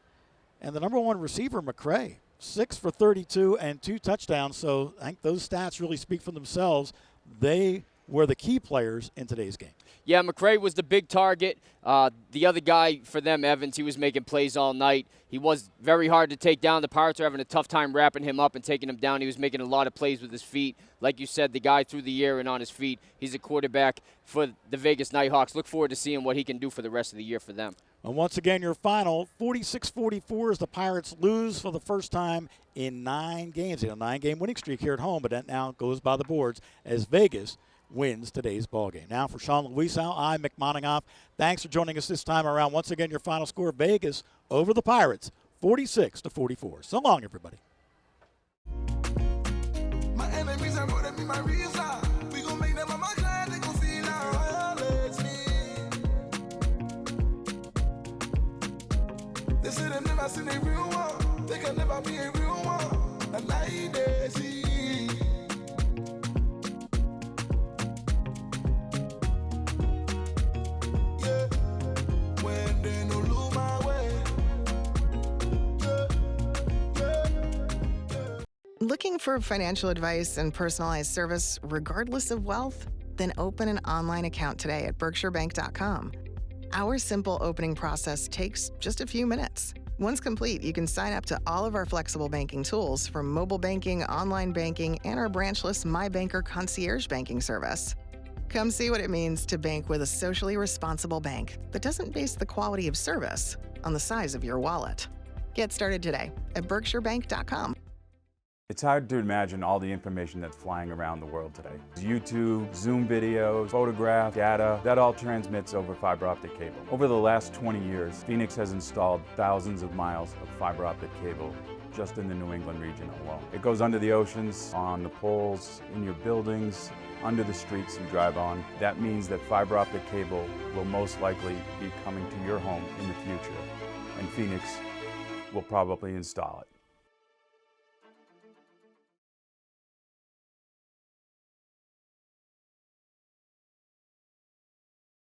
And the number 1 receiver, McCray, 6 for 32 and 2 touchdowns. So I think those stats really speak for themselves. They were the key players in today's game. Yeah, McCray was the big target. The other guy for them, Evans, he was making plays all night. He was very hard to take down. The Pirates are having a tough time wrapping him up and taking him down. He was making a lot of plays with his feet. Like you said, the guy through the air and on his feet. He's a quarterback for the Vegas Nighthawks. Look forward to seeing what he can do for the rest of the year for them. And once again, your final, 46-44 as the Pirates lose for the first time in 9 games. They had a 9-game winning streak here at home, but that now goes by the boards as Vegas wins today's ballgame. Now for Sean Luisau, I'm Mick Moningoff. Thanks for joining us this time around. Once again, your final score, Vegas over the Pirates, 46-44. So long, everybody. My enemies are gonna be my reason. We gon' make them on my client, they gon' feel how it's me. They say they've never seen a real one. They can never be a real one. A lie they see. Looking for financial advice and personalized service regardless of wealth? Then open an online account today at berkshirebank.com. Our simple opening process takes just a few minutes. Once complete, you can sign up to all of our flexible banking tools from mobile banking, online banking, and our branchless My Banker concierge banking service. Come see what it means to bank with a socially responsible bank that doesn't base the quality of service on the size of your wallet. Get started today at berkshirebank.com. It's hard to imagine all the information that's flying around the world today. YouTube, Zoom videos, photographs, data, that all transmits over fiber optic cable. Over the last 20 years, Phoenix has installed thousands of miles of fiber optic cable just in the New England region alone. It goes under the oceans, on the poles, in your buildings, under the streets you drive on. That means that fiber optic cable will most likely be coming to your home in the future, and Phoenix will probably install it.